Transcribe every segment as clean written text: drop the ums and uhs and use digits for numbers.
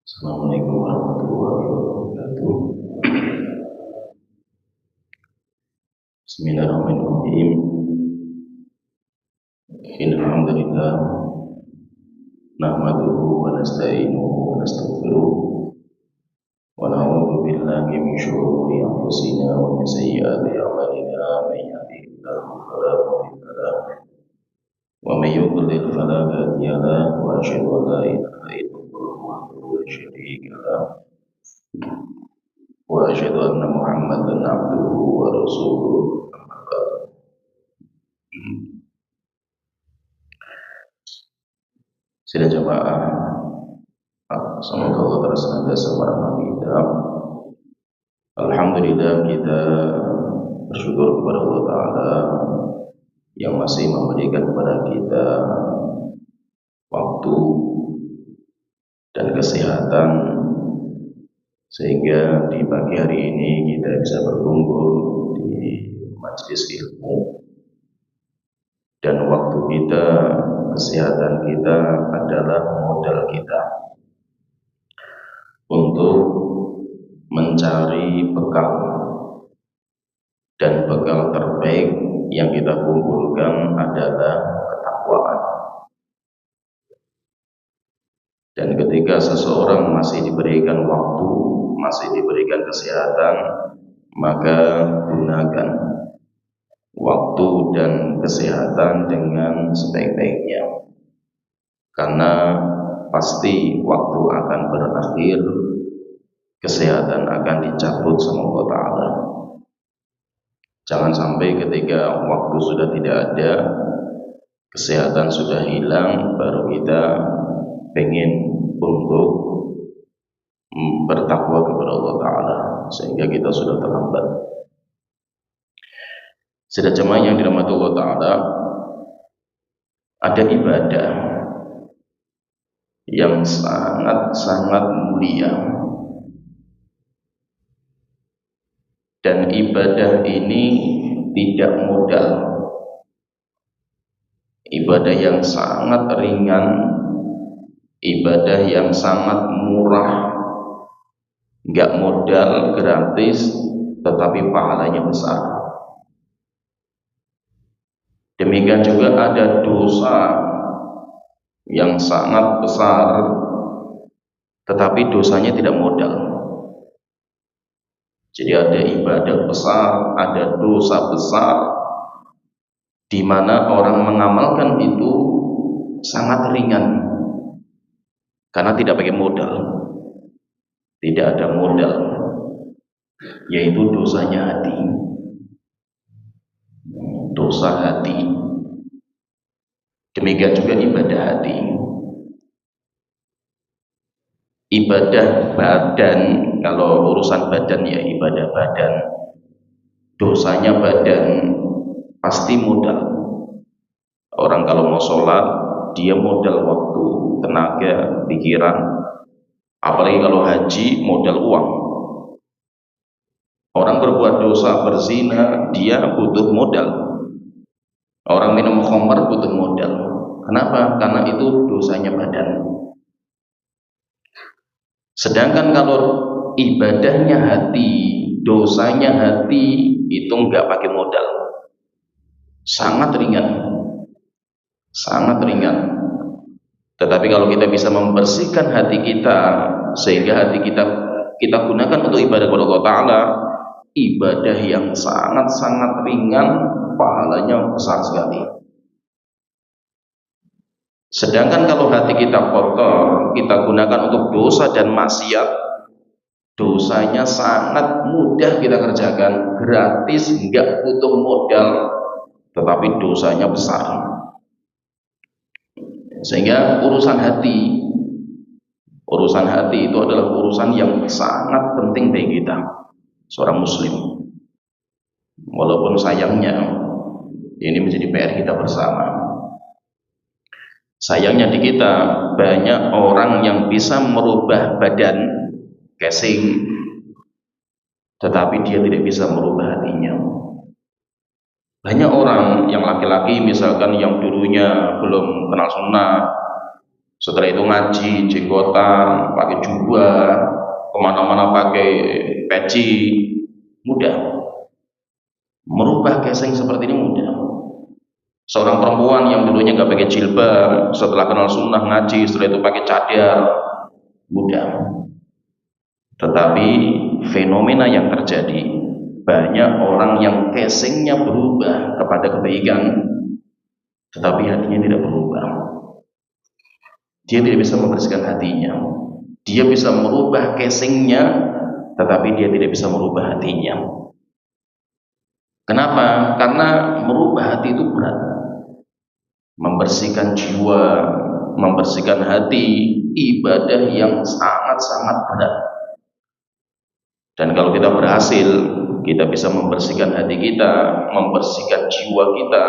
Assalamualaikum warahmatullahi wabarakatuh. Bismillahirrahmanirrahim. Alhamdulillah nahmaduhu wa nasta'inuhu wa nastaghfiruh wa na'udzu billahi min shururi anfusina wa min sayyiati a'malina may yahdihillahu fala mudilla lahu wa may yudlil fala hadiya lahu wa asyhadu an la ilaha illallah wahdahu la syarika lahu wa asyhadu anna Muhammadan abduhu wa rasuluh. Sidang jamaah, semoga Allah terus senantiasa merahmati kita. Alhamdulillah kita bersyukur kepada Allah Ta'ala yang masih memberikan kepada kita waktu dan kesehatan sehingga di pagi hari ini kita bisa berkumpul di majelis ilmu. Dan waktu kita, kesehatan kita adalah modal kita untuk mencari bekal, dan bekal terbaik yang kita kumpulkan adalah ketakwaan. Dan ketika seseorang masih diberikan waktu, masih diberikan kesehatan, maka gunakan waktu dan kesehatan dengan sebaik-baiknya, karena pasti waktu akan berakhir, kesehatan akan dicabut sama Allah Ta'ala. Jangan sampai ketika waktu sudah tidak ada, kesehatan sudah hilang, baru kita pengen untuk bertakwa kepada Allah Ta'ala, sehingga kita sudah terlambat. Sedang jemaah yang dirahmati Allah Ta'ala, ada ibadah yang sangat-sangat mulia, dan ibadah ini tidak modal. Ibadah yang sangat ringan, ibadah yang sangat murah, enggak modal, gratis, tetapi pahalanya besar. Demikian juga ada dosa yang sangat besar, tetapi dosanya tidak modal. Jadi ada ibadah besar, ada dosa besar, di mana orang mengamalkan itu sangat ringan, karena tidak pakai modal, tidak ada modal, yaitu dosanya hati. Dosa hati. Demikian juga ibadah hati. Ibadah badan, kalau urusan badan ya ibadah badan, dosanya badan pasti modal. Orang kalau mau sholat, dia modal waktu, tenaga, pikiran. Apalagi kalau haji, modal uang. Orang berbuat dosa, berzina, dia butuh modal. Orang minum khamr butuh modal. Kenapa? Karena itu dosanya badan. Sedangkan kalau ibadahnya hati, dosanya hati, itu enggak pakai modal, sangat ringan, sangat ringan. Tetapi kalau kita bisa membersihkan hati kita, sehingga hati kita gunakan untuk ibadah kepada Allah Ta'ala, ibadah yang sangat-sangat ringan, pahalanya besar sekali. Sedangkan kalau hati kita kotor, kita gunakan untuk dosa dan maksiat, dosanya sangat mudah kita kerjakan, gratis, enggak butuh modal, tetapi dosanya besar. Sehingga urusan hati itu adalah urusan yang sangat penting bagi kita, seorang muslim. Walaupun sayangnya ini menjadi PR kita bersama. Sayangnya di kita banyak orang yang bisa merubah badan casing, tetapi dia tidak bisa merubah hatinya. Banyak orang yang laki-laki misalkan yang dulunya belum kenal sunnah, setelah itu ngaji, jenggotan, pakai jubah, kemana-mana pakai peci, mudah. Merubah casing seperti ini mudah. Seorang perempuan yang dulunya nggak pakai jilbab, setelah kenal sunnah ngaji, setelah itu pakai cadar, mudah. Tetapi fenomena yang terjadi, banyak orang yang casingnya berubah kepada kebaikan, tetapi hatinya tidak berubah. Dia tidak bisa membersihkan hatinya. Dia bisa merubah casingnya, tetapi dia tidak bisa merubah hatinya. Kenapa? Karena merubah hati itu berat. Membersihkan jiwa, membersihkan hati, ibadah yang sangat-sangat berat. Dan kalau kita berhasil, kita bisa membersihkan hati kita, membersihkan jiwa kita,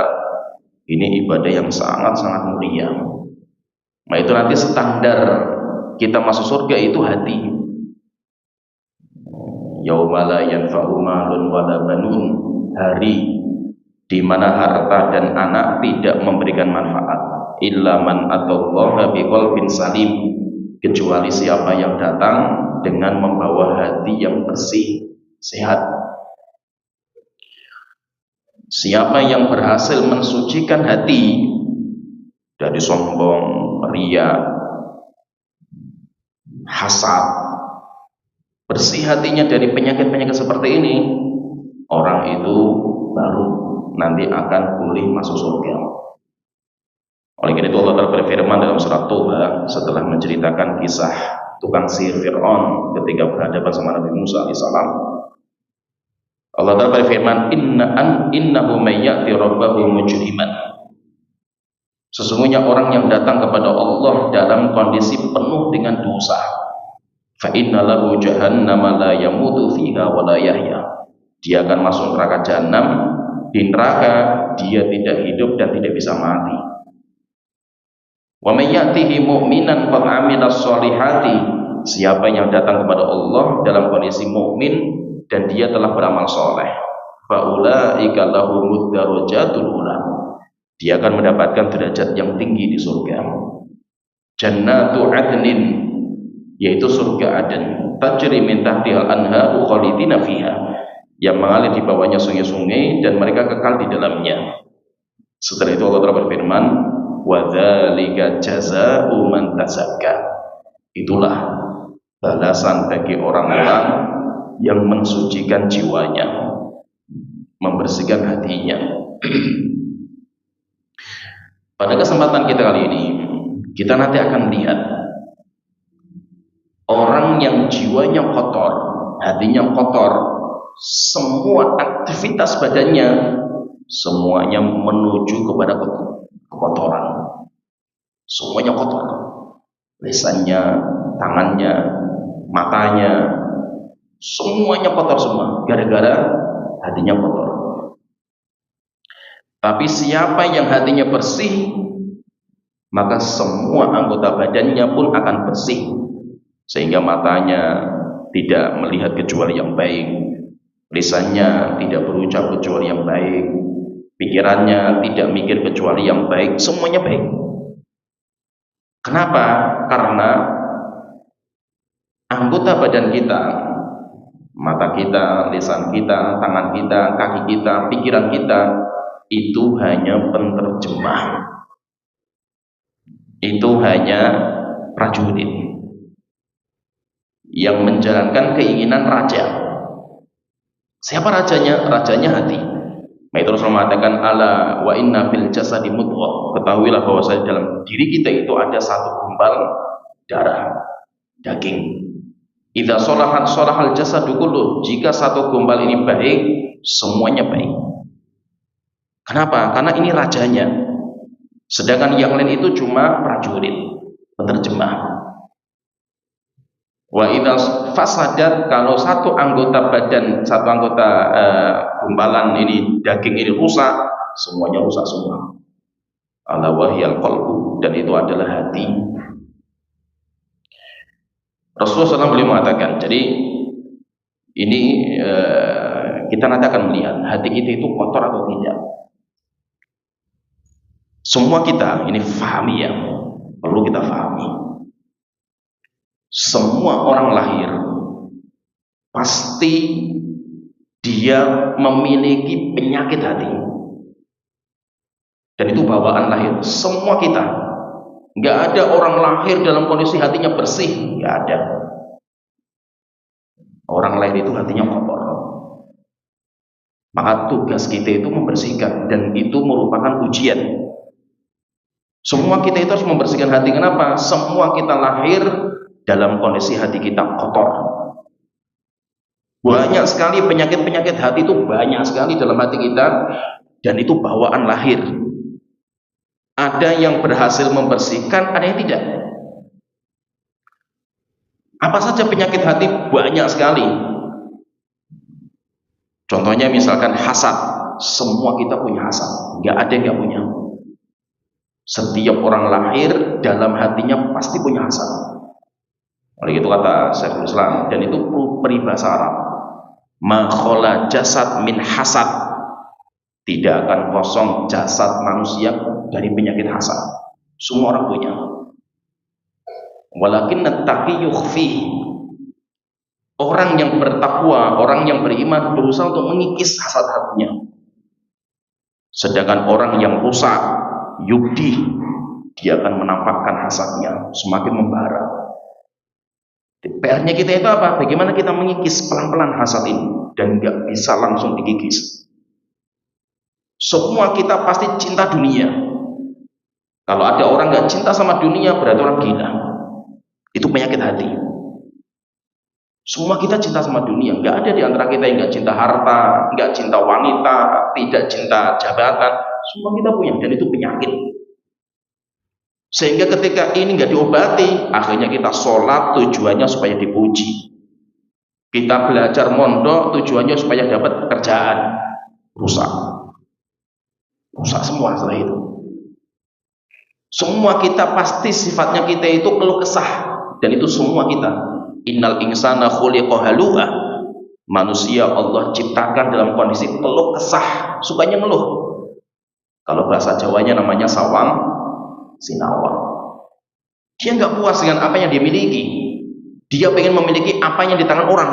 ini ibadah yang sangat-sangat mulia. Nah itu nanti standar kita masuk surga itu hati. Yauma la yanfa'u malun wala banun, hari di mana harta dan anak tidak memberikan manfaat, illa man atallaha biqalbin salim, kecuali siapa yang datang dengan membawa hati yang bersih, sehat. Siapa yang berhasil mensucikan hati dari sombong, riya, hasad, bersih hatinya dari penyakit-penyakit seperti ini, orang itu baru nanti akan pulih masuk surga. Oleh karena itu Allah Ta'ala berfirman dalam surat Toba setelah menceritakan kisah tukang sihir Fir'aun ketika berhadapan sama Nabi Musa alaihissalam. Allah Ta'ala berfirman, innahu may ya'ti rabbahu mujriman. Sesungguhnya orang yang datang kepada Allah dalam kondisi penuh dengan dosa, fa inna lahu jahannama la yamutu fiha wa la yahya. Dia akan masuk neraka jahanam. Di neraka dia tidak hidup dan tidak bisa mati. Wa may ya'tihi mu'minan qad 'amilas sholihati. Siapa yang datang kepada Allah dalam kondisi mukmin dan dia telah beramal soleh, fa ulaika lahumud darajatul ula. Dia akan mendapatkan derajat yang tinggi di surga. Jannatu adnin, yaitu surga Aden, tajri min tahtihal anharu khalidina fiha, yang mengalir di bawahnya sungai-sungai dan mereka kekal di dalamnya. Setelah itu Allah Ta'ala berfirman, wa dzalika jazaa'u man tazakka. Itulah balasan bagi orang-orang yang mensucikan jiwanya, membersihkan hatinya. Pada kesempatan kita kali ini, kita nanti akan lihat orang yang jiwanya kotor, hatinya kotor, semua aktivitas badannya semuanya menuju kepada kekotoran. Semuanya kotor. Lisannya, tangannya, matanya, semuanya kotor semua gara-gara hatinya kotor. Tapi siapa yang hatinya bersih, maka semua anggota badannya pun akan bersih, sehingga matanya tidak melihat kecuali yang baik, lisannya tidak berucap kecuali yang baik, pikirannya tidak mikir kecuali yang baik, semuanya baik. Kenapa? Karena anggota badan kita, mata kita, lisan kita, tangan kita, kaki kita, pikiran kita, itu hanya penerjemah, itu hanya prajurit yang menjalankan keinginan raja. Siapa rajanya? Rajanya hati. Itu Rasulullah mengatakan, ala wa inna fil jasadi mudghah. Ketahuilah bahwa dalam diri kita itu ada satu gumpal darah, daging. Idza sholahat sholahal jasadu kulluh. Jika satu gumpal ini baik, semuanya baik. Kenapa? Karena ini rajanya. Sedangkan yang lain itu cuma prajurit, penerjemah. Wa idza fasadat, kalau satu anggota badan, satu anggota gumpalan ini, daging ini rusak, semuanya rusak semua. ala wahyal qalbu, dan itu adalah hati. Rasulullah SAW beliau mengatakan, jadi ini kita nanti akan melihat hati kita itu kotor atau tidak. Semua kita ini fahami ya, perlu kita fahami. Semua orang lahir pasti dia memiliki penyakit hati, dan itu bawaan lahir. Semua kita, nggak ada orang lahir dalam kondisi hatinya bersih, nggak ada. Orang lahir itu hatinya kotor. Maka tugas kita itu membersihkan, dan itu merupakan ujian. Semua kita itu harus membersihkan hati. Kenapa? Semua kita lahir dalam kondisi hati kita kotor. Banyak sekali penyakit-penyakit hati, itu banyak sekali dalam hati kita, dan itu bawaan lahir. Ada yang berhasil membersihkan, ada yang tidak. Apa saja penyakit hati? Banyak sekali. Contohnya misalkan hasad. Semua kita punya hasad, nggak ada yang nggak punya. Setiap orang lahir dalam hatinya pasti punya hasad. Oleh itu kata Syekhul Islam, dan itu peribahasa Arab, ma khala jasad min hasad, tidak akan kosong jasad manusia dari penyakit hasad. Semua orang punya. Walakin at-taqi yukhfi, orang yang bertakwa, orang yang beriman berusaha untuk mengikis hasad hatinya. Sedangkan orang yang rusak, yubdi, dia akan menampakkan hasadnya, semakin membara. PR-nya kita itu apa? Bagaimana kita mengikis pelan-pelan hasad ini, dan nggak bisa langsung dikikis. Semua kita pasti cinta dunia. Kalau ada orang nggak cinta sama dunia, berarti orang gila. Itu penyakit hati. Semua kita cinta sama dunia. Nggak ada di antara kita yang nggak cinta harta, nggak cinta wanita, tidak cinta jabatan. Semua kita punya, dan itu penyakit. Sehingga ketika ini nggak diobati, akhirnya kita sholat tujuannya supaya dipuji. Kita belajar mondok tujuannya supaya dapat pekerjaan. Rusak. Rusak semua setelah itu. Semua kita pasti sifatnya kita itu keluh kesah. Dan itu semua kita. Innal insana khuliqa halu'a. Manusia Allah ciptakan dalam kondisi keluh kesah, sukanya ngeluh. Kalau bahasa Jawanya namanya sawang sinawang. Dia nggak puas dengan apa yang dia miliki. Dia pengen memiliki apa yang di tangan orang.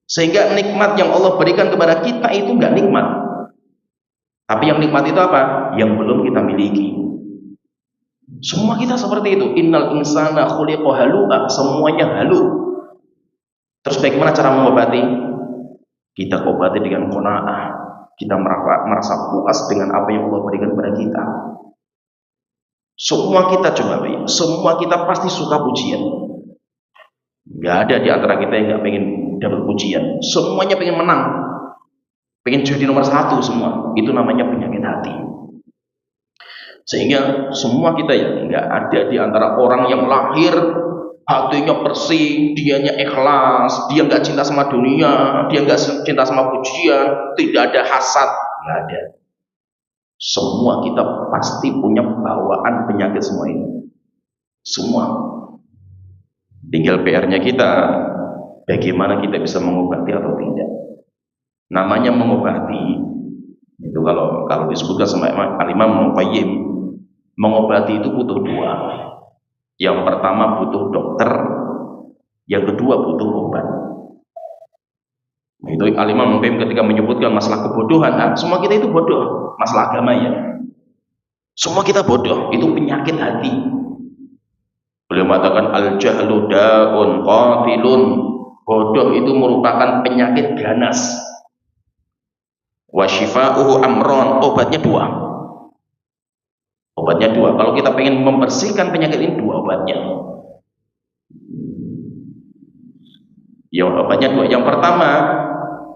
Sehingga nikmat yang Allah berikan kepada kita itu nggak nikmat. Tapi yang nikmat itu apa? Yang belum kita miliki. Semua kita seperti itu. Innal insana khuliqa halu'a. Semuanya halu. Terus bagaimana cara mengobati? Kita obati dengan qanaah. Kita merasa puas dengan apa yang Allah berikan kepada kita. Semua kita coba, semua kita pasti suka pujian. Gak ada di antara kita yang gak pengen dapat pujian. Semuanya pengen menang, pengen jadi nomor satu semua. Itu namanya penyakit hati. Sehingga semua kita ya gak ada di antara orang yang lahir hatinya bersih, dianya ikhlas, dia nggak cinta sama dunia, dia nggak cinta sama pujian, tidak ada hasad, nggak ada. Semua kita pasti punya bawaan penyakit semua ini, semua. Tinggal PR-nya kita, bagaimana kita bisa mengobati atau tidak. Namanya mengobati itu kalau disebutkan sama Al-Imam Muqayyim, mengobati itu butuh dua. Yang pertama butuh dokter, yang kedua butuh obat. Itu Al-Imam Muqayyim ketika menyebutkan masalah kebodohan, semua kita itu bodoh, masalah agama ya. Semua kita bodoh, itu penyakit hati. Beliau mengatakan al-jahlu da'un qatilun. Bodoh itu merupakan penyakit ganas. Wa syifa'uhu amron, obatnya dua. Obatnya dua. Kalau kita pengen membersihkan penyakit ini, dua obatnya. Yang obatnya dua. Yang pertama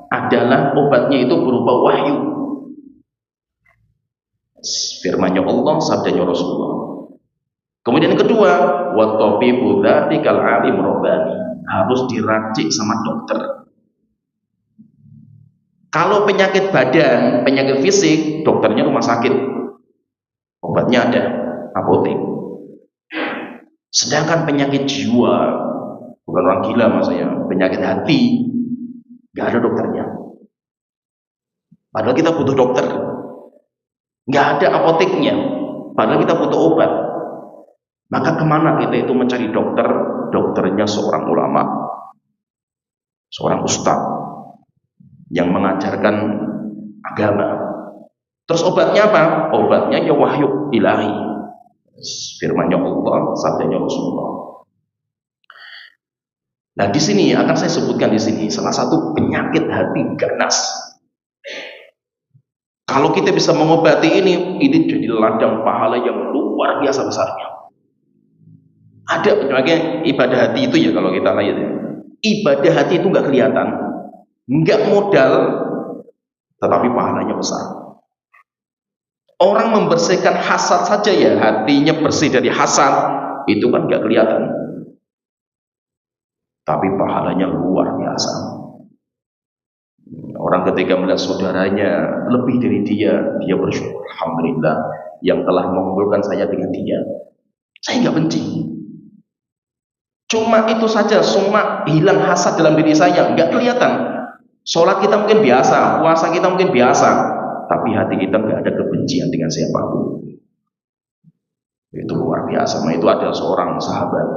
adalah obatnya itu berupa wahyu. Firman-Nya Allah, sabdanya Rasulullah. Kemudian yang kedua, wa tabibu dzatikal alim rabbani. Harus diracik sama dokter. Kalau penyakit badan, penyakit fisik, dokternya rumah sakit, obatnya ada, apotek. Sedangkan penyakit jiwa, bukan orang gila maksudnya, penyakit hati, nggak ada dokternya. Padahal kita butuh dokter, nggak ada apoteknya. Padahal kita butuh obat. Maka kemana kita itu mencari dokter? Dokternya seorang ulama, seorang ustadz yang mengajarkan agama. Terus obatnya apa? Obatnya ya wahyu ilahi, firman-Nya Allah, sabdanya Rasulullah. Nah, di sini akan saya sebutkan di sini salah satu penyakit hati ganas. Kalau kita bisa mengobati ini jadi ladang pahala yang luar biasa besarnya. Ada makanya ibadah hati itu ya, kalau kita lihat ya, ibadah hati itu nggak kelihatan, nggak modal, tetapi pahalanya besar. Orang membersihkan hasad saja ya, hatinya bersih dari hasad, itu kan nggak kelihatan, tapi pahalanya luar biasa. Orang ketika melihat saudaranya lebih dari dia bersyukur, alhamdulillah yang telah mengumpulkan saya dengan dia. Saya nggak benci. Cuma itu saja, cuma hilang hasad dalam diri saya, nggak kelihatan. Sholat kita mungkin biasa, puasa kita mungkin biasa, tapi hati kita nggak ada kebencian dengan siapapun. Itu luar biasa. Nah, itu ada seorang sahabat.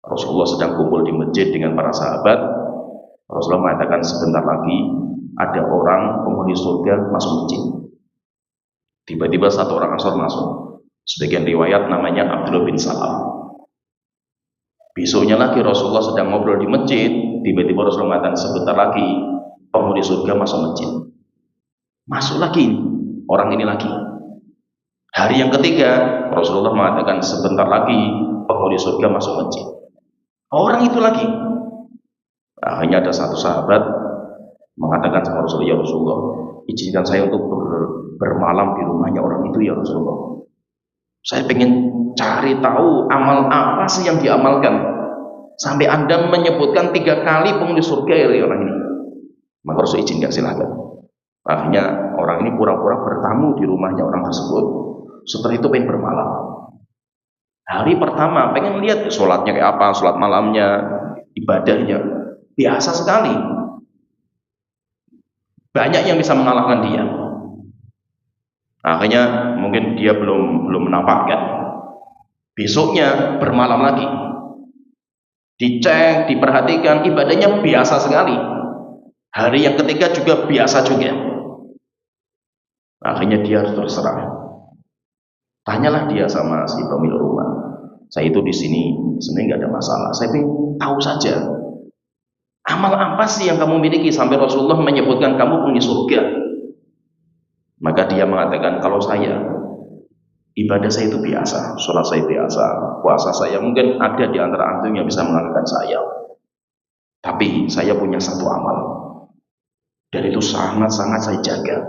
Rasulullah sedang kumpul di masjid dengan para sahabat. Rasulullah mengatakan sebentar lagi ada orang penghuni surga masuk masjid. Tiba-tiba satu orang Ansor masuk. Sebagian riwayat namanya Abdullah bin Salam. Besoknya lagi Rasulullah sedang ngobrol di masjid, tiba-tiba Rasulullah mengatakan sebentar lagi penghuni surga masuk masjid. Masuk lagi orang ini lagi. Hari yang ketiga Rasulullah mengatakan sebentar lagi penghuni surga masuk masjid. Orang itu lagi. Akhirnya ada satu sahabat mengatakan sama Rasulullah, ya Rasulullah, izinkan saya untuk bermalam di rumahnya orang itu ya Rasulullah. Saya pengen cari tahu amal apa sih yang diamalkan sampai Anda menyebutkan 3 kali penghuni surga ya orang ini. Maka Rasul izin, nggak, silakan. Akhirnya orang ini pura-pura bertamu di rumahnya orang tersebut. Setelah itu pengen bermalam. Hari pertama pengen lihat sholatnya kayak apa, sholat malamnya, ibadahnya biasa sekali. Banyak yang bisa mengalahkan dia. Akhirnya mungkin dia belum menampakkan. Besoknya bermalam lagi, dicek, diperhatikan, ibadahnya biasa sekali. Hari yang ketiga juga biasa juga. Akhirnya dia harus terserah. Tanyalah dia sama si pemilik rumah, saya itu di sini sebenarnya nggak ada masalah, saya ingin tahu saja amal apa sih yang kamu miliki sampai Rasulullah menyebutkan kamu penghuni surga. Maka dia mengatakan, kalau saya ibadah saya itu biasa, sholat saya biasa, puasa saya mungkin ada di antara antum yang bisa mengalahkan saya, tapi saya punya satu amal dan itu sangat-sangat saya jaga,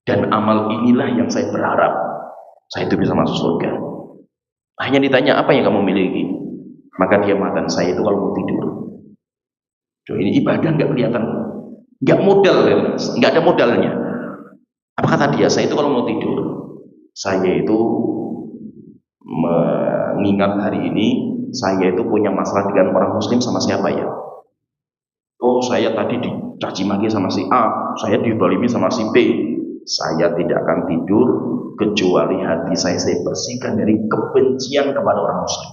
dan amal inilah yang saya berharap saya itu bisa masuk surga. Hanya ditanya, apa yang kamu miliki? Maka dia mengatakan, saya itu kalau mau tidur. Ini ibadah nggak kelihatan, nggak modal, nggak ada modalnya. Apa kata dia? Saya itu kalau mau tidur, saya itu mengingat hari ini saya itu punya masalah dengan orang muslim sama siapa ya? Oh, saya tadi dicaci maki sama si A, saya didolimi sama si B. Saya tidak akan tidur kecuali hati saya bersihkan dari kebencian kepada orang muslim.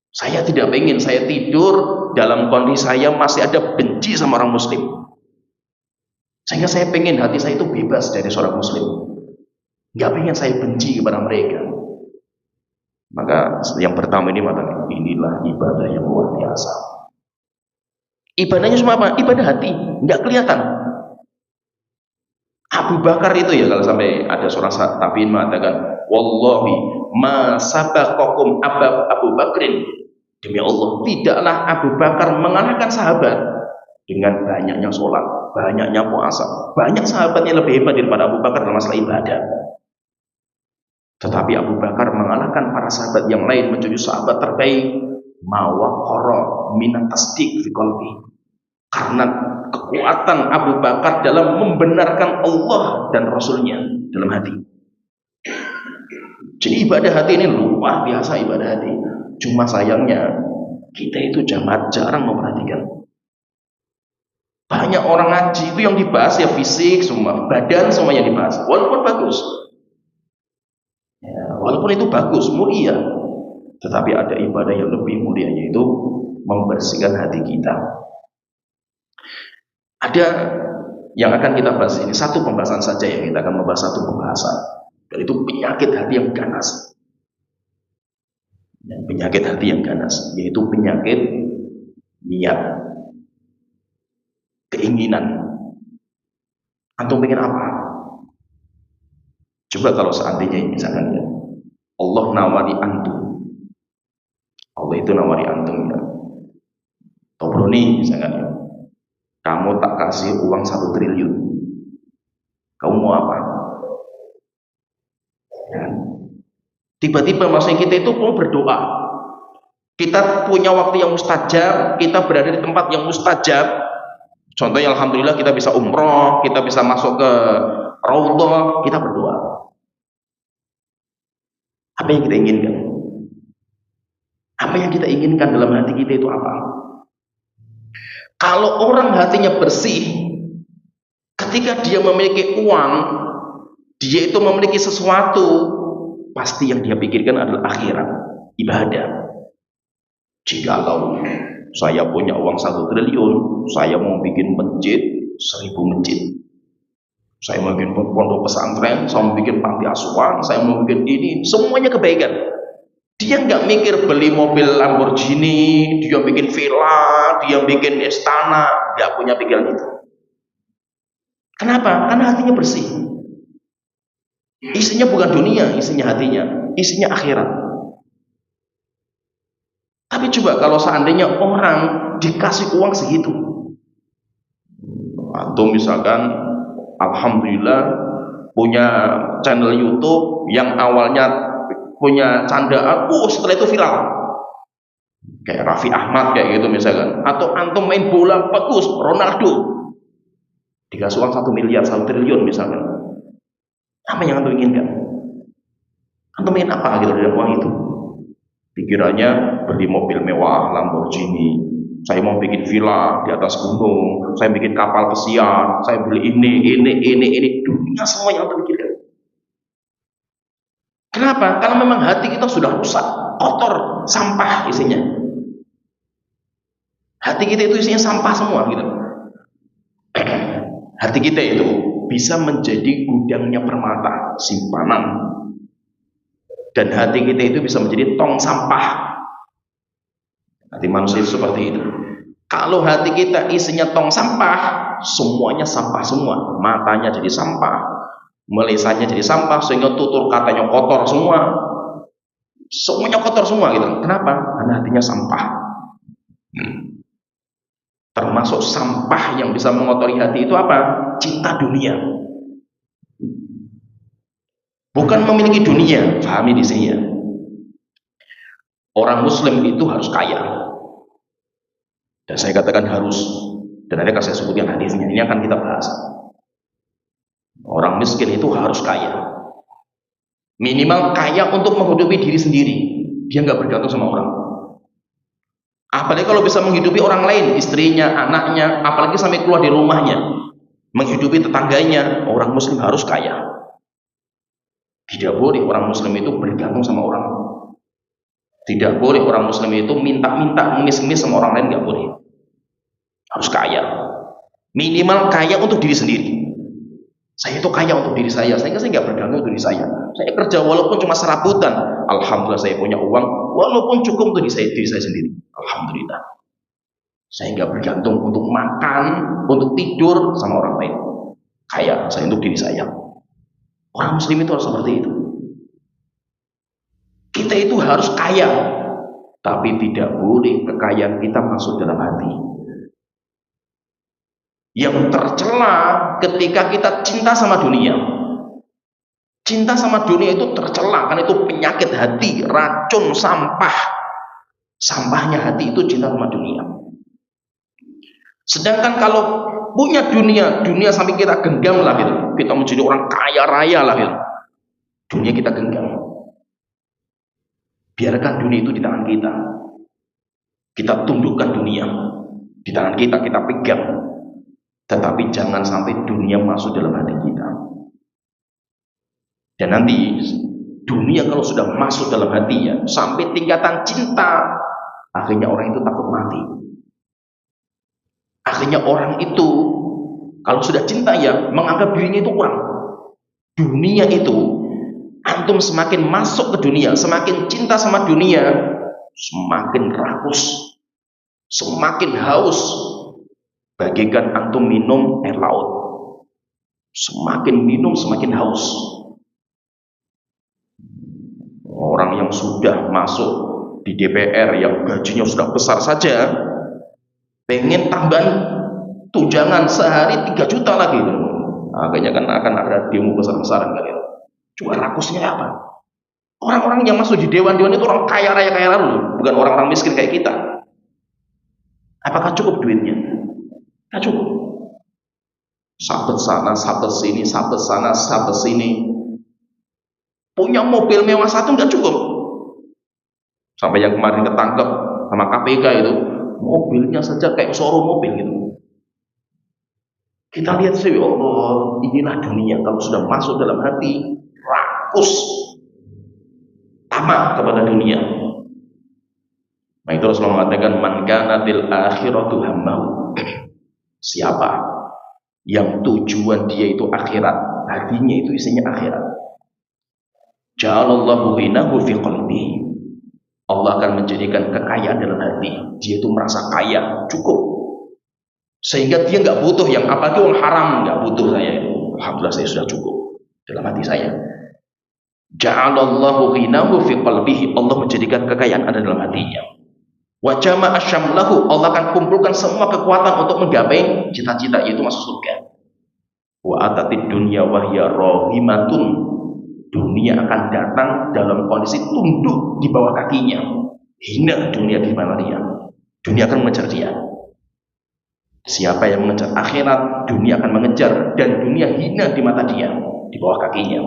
Saya tidak ingin saya tidur dalam kondisi saya masih ada benci sama orang muslim. Sehingga saya pengen hati saya itu bebas dari seorang muslim. Gak pengen saya benci kepada mereka. Maka yang pertama ini mengatakan, inilah ibadah yang luar biasa. Ibadahnya cuma apa? Ibadah hati, nggak kelihatan. Abu Bakar itu ya, kalau sampai ada seorang tabi'in mengatakan, wallahi ma sabaqakum Abu Bakrin, demi Allah tidaklah Abu Bakar mengalahkan sahabat dengan banyaknya sholat, banyaknya puasa. Banyak sahabatnya lebih hebat daripada Abu Bakar dalam masalah ibadah. Tetapi Abu Bakar mengalahkan para sahabat yang lain menjadi sahabat terbaik. Mawaqara minat tasdiq fi qalbi. Karena kekuatan Abu Bakar dalam membenarkan Allah dan Rasulnya dalam hati. Jadi ibadah hati ini luar biasa ibadah hati. Cuma sayangnya kita itu jarang memperhatikan. Banyak orang ngaji itu yang dibahas ya fisik semua, badan semua yang dibahas. Walaupun bagus, ya, walaupun itu bagus, mulia, tetapi ada ibadah yang lebih mulia, yaitu membersihkan hati kita. Ada yang akan kita bahas ini, satu pembahasan saja yang kita akan membahas, satu pembahasan, yaitu penyakit hati yang ganas. Penyakit hati yang ganas, yaitu penyakit niat, keinginan. Antum pengen apa? Coba kalau seandainya misalkan ya, Allah nawari antum, Allah itu nawari antum ya, Tobroni misalkan ya, kamu tak kasih uang 1 triliun, kamu mau apa? Ya. Tiba-tiba maksudnya kita itu mau berdoa, kita punya waktu yang mustajab, kita berada di tempat yang mustajab. Contohnya alhamdulillah kita bisa umroh, kita bisa masuk ke raudhah, kita berdoa. Apa yang kita inginkan? Apa yang kita inginkan dalam hati kita itu apa? Kalau orang hatinya bersih, ketika dia memiliki uang, dia itu memiliki sesuatu, pasti yang dia pikirkan adalah akhirat, ibadah. Jikalau saya punya uang 1 triliun, saya mau bikin masjid 1000 masjid, saya mau bikin pondok pesantren, saya mau bikin panti asuhan, saya mau bikin ini, semuanya kebaikan. Dia nggak mikir beli mobil Lamborghini, dia bikin villa, dia bikin istana, nggak punya pikiran itu. Kenapa? Karena hatinya bersih. Isinya bukan dunia, isinya hatinya, isinya akhirat. Tapi coba kalau seandainya orang dikasih uang segitu, atau misalkan alhamdulillah punya channel YouTube yang awalnya punya candaan, setelah itu viral, kayak Raffi Ahmad kayak gitu misalkan, atau antum main bola bagus, Ronaldo, dikasih uang 1 miliar, 1 triliun misalkan. Apa yang antum inginkan? Antum ingin apa gitu dari uang itu? Pikirannya beli mobil mewah, Lamborghini, saya mau bikin villa di atas gunung, saya bikin kapal pesiar, saya beli ini, dunia semua yang antum pikirkan. Kenapa? Karena memang hati kita sudah rusak, kotor, sampah isinya. Hati kita itu isinya sampah semua gitu. Hati kita itu bisa menjadi gudangnya permata, simpanan. Dan hati kita itu bisa menjadi tong sampah. Hati manusia itu seperti itu. Kalau hati kita isinya tong sampah, semuanya sampah semua. Matanya jadi sampah, melisannya jadi sampah, sehingga tutur katanya kotor semua. Semuanya kotor semua gitu. Kenapa? Karena hatinya sampah. Termasuk sampah yang bisa mengotori hati itu apa? Cinta dunia. Bukan memiliki dunia, pahami di sini ya. Orang Muslim itu harus kaya. Dan saya katakan harus. Dan ada saya sebutkan hadisnya. Ini akan kita bahas. Orang miskin itu harus kaya. Minimal kaya untuk menghidupi diri sendiri. Dia nggak bergantung sama orang. Apalagi kalau bisa menghidupi orang lain, istrinya, anaknya, apalagi sampai keluar di rumahnya, menghidupi tetangganya. Orang Muslim harus kaya. Tidak boleh orang Muslim itu bergantung sama orang. Tidak boleh orang Muslim itu minta-minta, ngemis-ngemis sama orang lain, nggak boleh. Harus kaya. Minimal kaya untuk diri sendiri. Saya itu kaya untuk diri saya nggak bergantung untuk diri saya. Saya kerja walaupun cuma serabutan, alhamdulillah saya punya uang, walaupun cukup untuk diri saya sendiri, alhamdulillah. Saya nggak bergantung untuk makan, untuk tidur sama orang lain. Kaya saya untuk diri saya. Orang Muslim itu harus seperti itu. Kita itu harus kaya, tapi tidak boleh kekayaan kita masuk dalam hati. Yang tercela ketika kita cinta sama dunia. Cinta sama dunia itu tercela, kan itu penyakit hati, racun, sampah. Sampahnya hati itu cinta sama dunia. Sedangkan kalau punya dunia sampai kita genggam lah gitu, kita menjadi orang kaya raya lah gitu, dunia kita genggam. Biarkan dunia itu di tangan kita. Kita tundukkan dunia di tangan kita, kita pegang. Tetapi jangan sampai dunia masuk dalam hati kita. Dan nanti dunia kalau sudah masuk dalam hatinya sampai tingkatan cinta, akhirnya orang itu takut mati. Akhirnya orang itu kalau sudah cinta ya menganggap dirinya itu kurang. Dunia itu, antum semakin masuk ke dunia, semakin cinta sama dunia, semakin rakus, semakin haus. Bagaikan antum minum air laut, semakin minum semakin haus. Orang yang sudah masuk di DPR yang gajinya sudah besar saja pengen tambahan tunjangan sehari 3 juta lagi, kayaknya kan akan ada demo besar-besaran kali ya. Cuma rakusnya apa? Orang-orang yang masuk di dewan-dewan itu orang kaya raya loh, bukan orang-orang miskin kayak kita. Apakah cukup duitnya? Tidak cukup. Sabet sana, sabet sini, sabet sana, sabet sini. Punya mobil mewah satu nggak cukup. Sampai yang kemarin ketangkep sama KPK itu, mobilnya saja kayak showroom mobil gitu. Kita lihat sih, oh inilah dunia kalau sudah masuk dalam hati, rakus, tamak kepada dunia. Nah itu Rasulullah mengatakan, man kana til akhiratu hammahu. Siapa yang tujuan dia itu akhirat, hatinya itu isinya akhirat, ja'alallahu ghinahu fi qalbihi. Allah akan menjadikan kekayaan dalam hati. Dia itu merasa kaya, cukup. Sehingga dia nggak butuh yang apalagi uang haram, nggak butuh saya. Alhamdulillah saya sudah cukup dalam hati saya. Ja'alallahu ghinahu fi qalbihi. Allah menjadikan kekayaan ada dalam hatinya. Wa jama'a syamlahu. Allah akan kumpulkan semua kekuatan untuk menggapai cita-cita, yaitu masuk surga. Wa atatid dunya wa hiya rahimatun. Dunia akan datang dalam kondisi tunduk di bawah kakinya. Hina dunia di mana dia. Dunia akan mengejar dia. Siapa yang mengejar akhirat, dunia akan mengejar, dan dunia hina di mata dia, di bawah kakinya.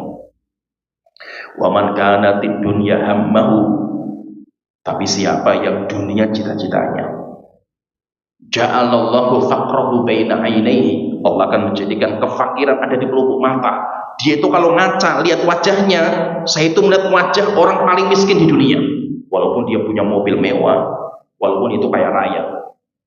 Wa man kana tid dunya hammahu. Tapi siapa yang dunia cita-citanya, ja'alallahu faqrahu baina ainaihi. Allah akan menjadikan kefakiran ada di pelupuk mata. Dia itu kalau ngaca, lihat wajahnya, saya itu melihat wajah orang paling miskin di dunia. Walaupun dia punya mobil mewah, walaupun itu kaya raya.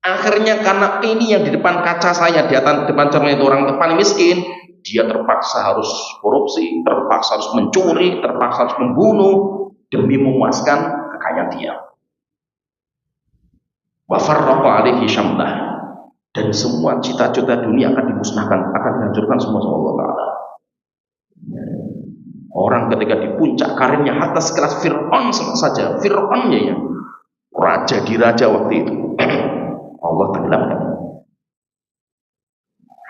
Akhirnya karena ini yang di depan kaca saya, di atas depan cermin itu orang paling miskin, dia terpaksa harus korupsi, terpaksa harus mencuri, terpaksa harus membunuh demi memuaskan kekayaan dia. Wa farraqa alaihi syamlah. Dan semua cita-cita dunia akan dimusnahkan, akan dihancurkan semua sama Allah Ta'ala. Orang ketika di puncak karirnya hatta sekelas Fir'aun saja, Fir'aun ya, raja di raja waktu itu, Allah tenggelamkan.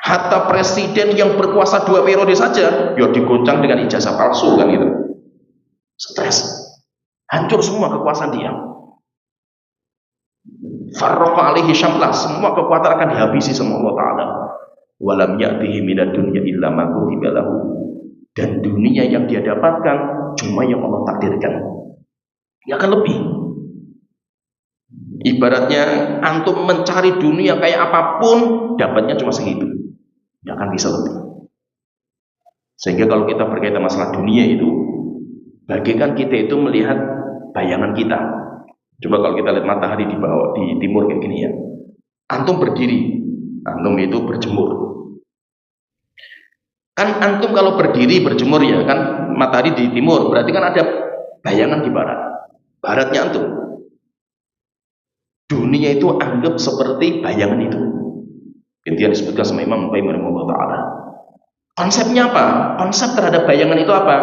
Hatta presiden yang berkuasa 2 periode saja, ya digoncang dengan ijazah palsu kan gitu. Stres, hancur semua kekuasaan dia. Farraqa alaihi syamlah, semua kekuatan akan dihabisi sama Allah Ta'ala. Walam ya'tihi minad dunya illa ma kutiba lahu. Dan dunia yang dia dapatkan cuma yang Allah takdirkan. Ya akan lebih. Ibaratnya antum mencari dunia kayak apapun, dapatnya cuma segitu. Ya akan bisa lebih. Sehingga kalau kita berkaitan masalah dunia itu, bagaikan kita itu melihat bayangan kita. Coba kalau kita lihat matahari di bawah, di timur kayak gini ya. Antum berdiri, antum itu berjemur. Kan antum kalau berdiri berjemur ya kan, matahari di timur, berarti kan ada bayangan di barat. Baratnya antum. Dunia itu anggap seperti bayangan itu. Itu yang disebutkan sama Imam Qayyim rahimahullah ta'ala. Konsepnya apa? Konsep terhadap bayangan itu apa?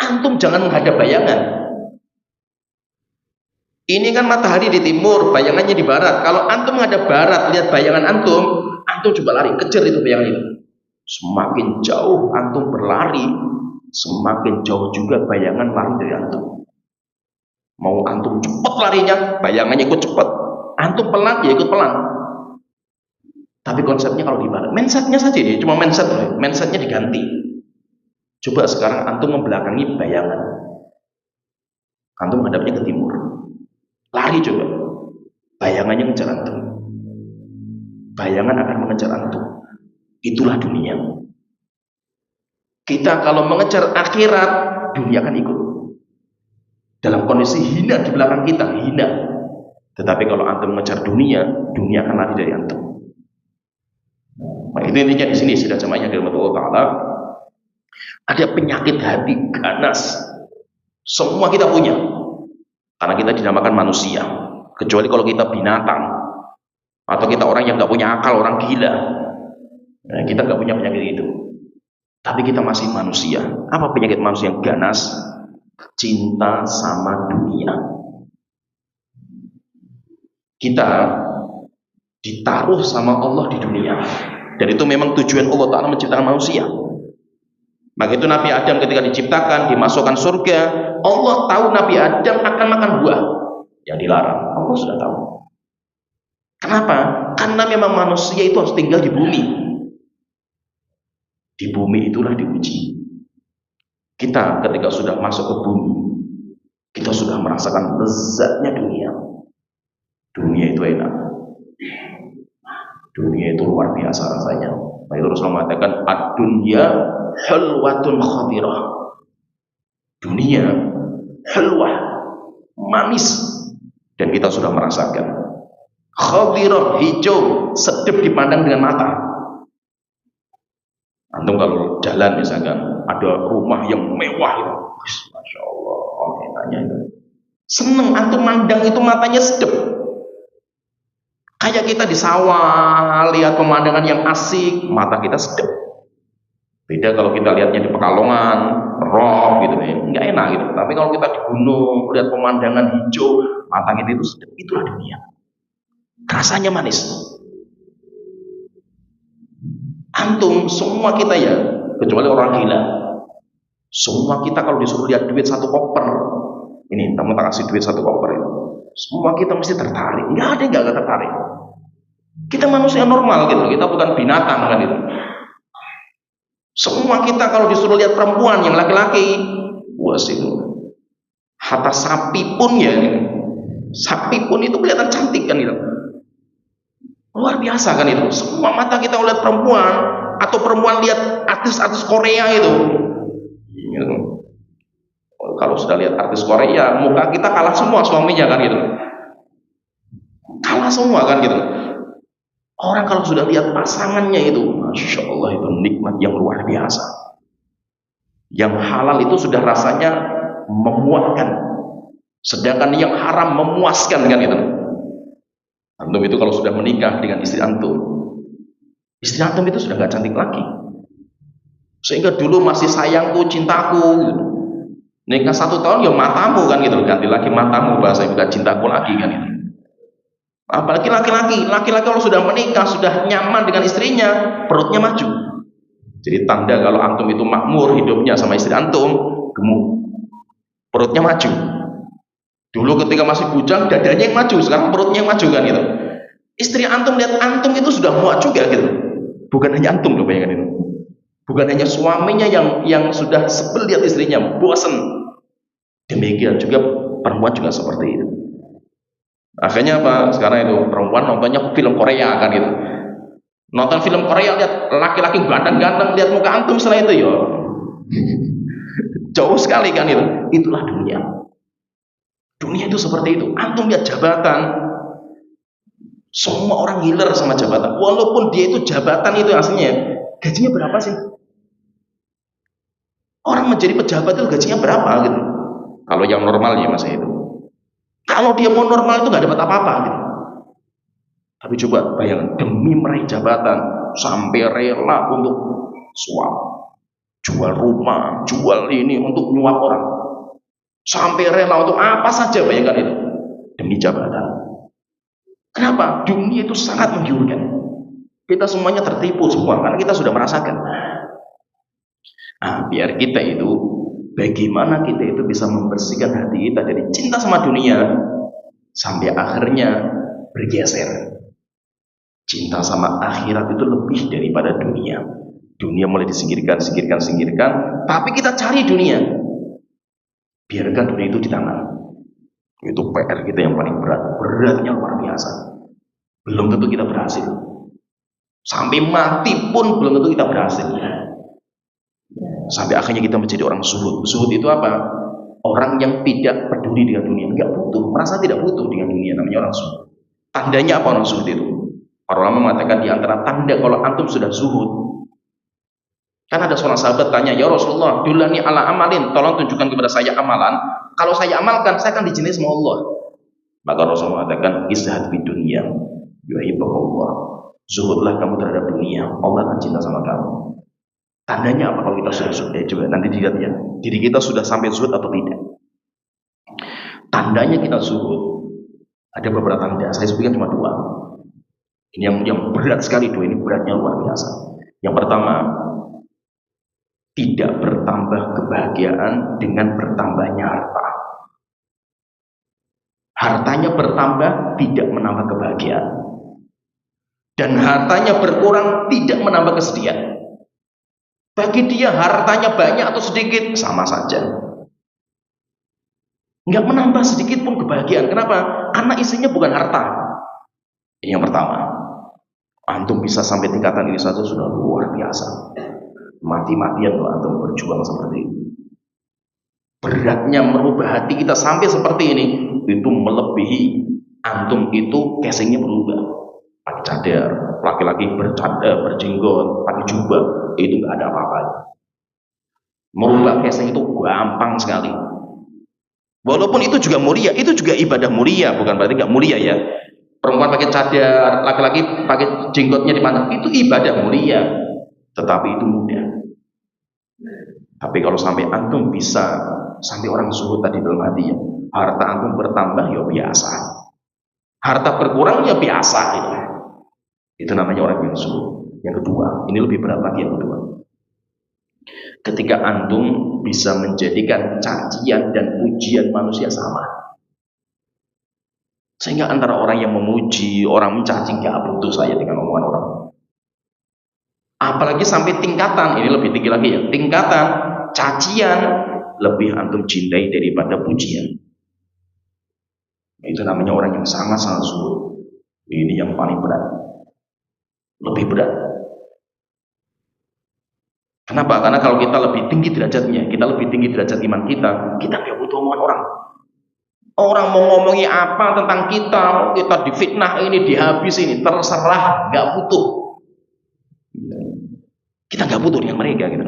Antum jangan menghadap bayangan. Ini kan matahari di timur, bayangannya di barat. Kalau antum menghadap barat, lihat bayangan antum, antum coba lari, kejar itu bayangan itu. Semakin jauh antum berlari, semakin jauh juga bayangan lari dari antum. Mau antum cepat larinya, bayangannya ikut cepat. Antum pelan, ya ikut pelan. Tapi konsepnya kalau dibalik, mindsetnya saja dia cuma mindsetnya diganti. Coba sekarang antum membelakangi bayangan. Antum menghadapnya ke timur. Lari coba. Bayangannya ngejar antum. Bayangan akan mengejar antum. Itulah dunia. Kita kalau mengejar akhirat, dunia akan ikut. Dalam kondisi hina di belakang kita, hina. Tetapi kalau antum mengejar dunia, dunia akan lari dari antum. Nah, itu intinya di sini sudah jamaahnya dari Allah Taala. Ada penyakit hati ganas. Semua kita punya. Karena kita dinamakan manusia. Kecuali kalau kita binatang atau kita orang yang nggak punya akal, orang gila. Nah, kita nggak punya penyakit itu. Tapi kita masih manusia. Apa penyakit manusia yang ganas? Cinta sama dunia. Kita ditaruh sama Allah di dunia. Dan itu memang tujuan Allah Ta'ala menciptakan manusia. Maka itu Nabi Adam ketika diciptakan, dimasukkan surga, Allah tahu Nabi Adam akan makan buah yang dilarang. Allah sudah tahu. Kenapa? Karena memang manusia itu harus tinggal di bumi. Di bumi itulah diuji. Kita ketika sudah masuk ke bumi, kita sudah merasakan lezatnya dunia. Dunia itu enak. Dunia itu luar biasa rasanya. Maka Rasulullah mengatakan ad-dunya halwatun khadirah. Dunia halwah, manis, dan kita sudah merasakan. Khadirah, hijau, sedap dipandang dengan mata. Antum kalau jalan misalkan ada rumah yang mewah itu, masya Allah, enaknya itu. Seneng antum mandang itu matanya sedap. Kayak kita di sawah, lihat pemandangan yang asik, mata kita sedap. Beda kalau kita lihatnya di Pekalongan, roh gitu nih, nggak enak gitu. Tapi kalau kita di gunung, lihat pemandangan hijau, mata kita itu sedap. Itulah dunia. Rasanya manis. Antum, semua kita ya, kecuali orang gila. Semua kita kalau disuruh lihat duit satu koper, ini kamu tak kasih duit satu koper itu. Semua kita mesti tertarik. Nggak ada yang nggak tertarik. Kita manusia normal gitu. Kita bukan binatang kan itu. Semua kita kalau disuruh lihat perempuan yang laki-laki, wah sih. Hatta sapi pun ya. Sapi pun itu kelihatan cantik kan itu. Luar biasa kan itu. Semua mata kita lihat perempuan atau perempuan lihat artis-artis Korea itu. Kalau sudah lihat artis Korea, muka kita kalah semua suaminya kan gitu. Kalah semua kan gitu. Orang kalau sudah lihat pasangannya itu, masya Allah, itu nikmat yang luar biasa. Yang halal itu sudah rasanya memuaskan, sedangkan yang haram memuaskan kan gitu. Antum itu kalau sudah menikah dengan istri antum itu sudah gak cantik lagi. Sehingga dulu masih sayangku, cintaku gitu. Nikah 1 tahun ya matamu kan gitu, ganti lagi matamu, bahasa bukan cintaku lagi kan gitu. Apalagi laki-laki kalau sudah menikah, sudah nyaman dengan istrinya, perutnya maju. Jadi tanda kalau antum itu makmur hidupnya sama istri antum, gemuk, perutnya maju. Dulu ketika masih bujang, dadanya yang maju, sekarang perutnya yang maju kan gitu. Istri antum lihat antum itu sudah muat juga gitu. Bukan hanya antum loh, bayangkan itu. Bukan hanya suaminya yang sudah sebel lihat istrinya, bosan. Demikian juga perempuan juga seperti itu. Akhirnya apa? Sekarang itu perempuan nontonnya film Korea kan gitu. Nonton film Korea lihat laki-laki ganteng-ganteng, lihat muka antum setelah itu ya. Jauh sekali kan itu. Itulah dunia. Dunia itu seperti itu. Antum lihat jabatan. Semua orang ngiler sama jabatan. Walaupun dia itu jabatan itu aslinya, gajinya berapa sih? Orang menjadi pejabat itu gajinya berapa gitu? Kalau yang normal ya masa itu. Kalau dia mau normal itu nggak dapat apa-apa gitu. Tapi coba bayangkan, demi meraih jabatan sampai rela untuk suap, jual rumah, jual ini untuk nyuap orang, sampai rela untuk apa saja, bayangkan itu demi jabatan. Kenapa? Dunia itu sangat menggiurkan. Kita semuanya tertipu semua karena kita sudah merasakan. Nah, biar kita itu, bagaimana kita itu bisa membersihkan hati kita dari cinta sama dunia sampai akhirnya bergeser. Cinta sama akhirat itu lebih daripada dunia. Dunia mulai disingkirkan, tapi kita cari dunia. Biarkan dunia itu di tangan. Itu PR kita yang paling berat. Beratnya luar biasa. Belum tentu kita berhasil. Sampai mati pun belum tentu kita berhasil. Sampai akhirnya kita menjadi orang zuhud. Zuhud itu apa? Orang yang tidak peduli dengan dunia, enggak butuh, merasa tidak butuh dengan dunia, namanya orang zuhud. Tandanya apa orang zuhud itu? Para ulama mengatakan di antara tanda kalau antum sudah zuhud. Kan ada seorang sahabat tanya, "Ya Rasulullah, dulani ala amalin, tolong tunjukkan kepada saya amalan. Kalau saya amalkan, saya akan dicintai sama Allah." Maka Rasulullah mengatakan, "Izhad fi dunya yuhibbukallah." Zuhudlah kamu terhadap dunia, Allah akan cinta sama kamu. Tandanya apa kalau kita sudah zuhud? Coba nanti dilihat ya, diri kita sudah sampai zuhud atau tidak. Tandanya kita zuhud, ada beberapa tanda, saya sebutkan cuma dua. Ini yang berat sekali, dua ini beratnya luar biasa. Yang pertama, tidak bertambah kebahagiaan dengan bertambahnya harta. Hartanya bertambah, tidak menambah kebahagiaan. Dan hartanya berkurang, tidak menambah kesedihan. Bagi dia hartanya banyak atau sedikit, sama saja. Nggak menambah sedikit pun kebahagiaan. Kenapa? Karena isinya bukan harta. Ini yang pertama. Antum bisa sampai tingkatan ini saja sudah luar biasa. Mati-matian loh antum berjuang seperti ini. Beratnya merubah hati kita sampai seperti ini, itu melebihi antum itu casingnya berubah. Pakai cadar, laki-laki berjenggot, pakai jubah, itu nggak ada apa-apanya. Merubah casing itu gampang sekali. Walaupun itu juga mulia, itu juga ibadah mulia, bukan berarti nggak mulia ya. Perempuan pakai cadar, laki-laki pakai jenggotnya dipandang, itu ibadah mulia, tetapi itu mudah. Tapi kalau sampai antum bisa sampai orang zuhud tadi dalam hatinya, harta antum bertambah ya biasa, harta berkurang ya biasa, itu namanya orang yang zuhud. Yang kedua, ini lebih berat lagi yang kedua. Ketika antum bisa menjadikan cacian dan pujian manusia sama. Sehingga antara orang yang memuji, orang mencaci, gak butuh saya dengan omongan orang. Apalagi sampai tingkatan, ini lebih tinggi lagi ya, tingkatan cacian lebih antum cintai daripada pujian. Itu namanya orang yang sangat-sangat zuhud. Ini yang paling berat. Lebih berat. Kenapa? Karena kalau kita lebih tinggi derajatnya, kita lebih tinggi derajat iman kita gak butuh omongan orang. Orang mau ngomongi apa tentang kita difitnah ini, dihabis ini, terserah, gak butuh. Kita gak butuh dengan mereka gitu.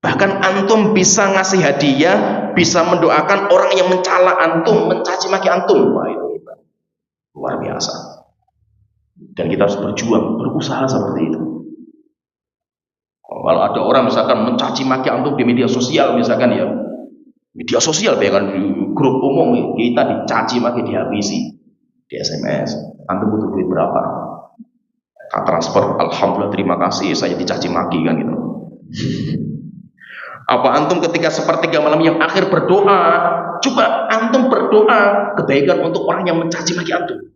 Bahkan antum bisa ngasih hadiah, bisa mendoakan orang yang mencela antum, mencaci maki antum. Wah, itu luar biasa. Dan kita harus berjuang, berusaha seperti itu. Kalau ada orang misalkan mencaci maki antum di media sosial misalkan ya, media sosial bahkan di grup umum kita dicaci maki, dihabisi di SMS. Antum butuh duit berapa? Transfer, alhamdulillah terima kasih, saya dicaci maki kan gitu. Apa antum ketika sepertiga malam yang akhir berdoa, coba antum berdoa kebaikan untuk orang yang mencaci maki antum.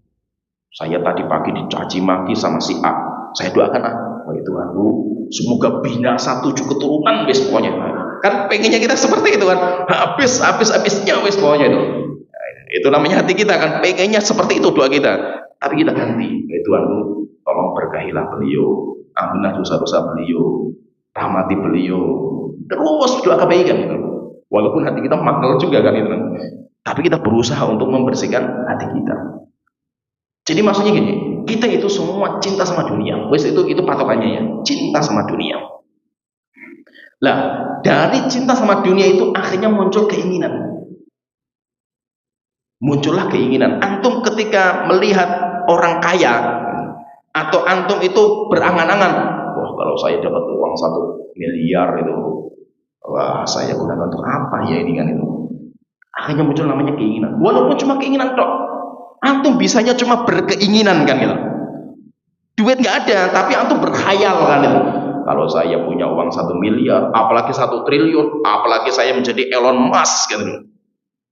Saya tadi pagi dicaci maki sama si A, saya doakan wahai Tuhanku, semoga binasa 7 keturunan wis pokoknya. Kan pengennya kita seperti itu kan, habisnya wis pokoknya itu. Itu namanya hati kita kan, pengennya seperti itu doa kita. Tapi kita ganti, wahai Tuhanku, tolong berkahilah beliau, ampunilah dosa-dosa beliau, rahmati beliau. Terus doa kebaikan itu. Walaupun hati kita makal juga kan itu. Tapi kita berusaha untuk membersihkan hati kita. Jadi maksudnya gini, kita itu semua cinta sama dunia. Wes itu patokannya ya, cinta sama dunia. Lah, dari cinta sama dunia itu akhirnya muncul keinginan. Muncullah keinginan. Antum ketika melihat orang kaya atau antum itu berangan-angan, wah kalau saya dapat uang 1 miliar itu, wah saya gunakan untuk apa ya ini kan itu. Akhirnya muncul namanya keinginan. Walaupun cuma keinginan tok. Antum bisanya cuma berkeinginan kan gitu. Duit nggak ada, tapi antum berkhayal kan itu. Kalau saya punya uang 1 miliar, apalagi 1 triliun, apalagi saya menjadi Elon Musk gitu.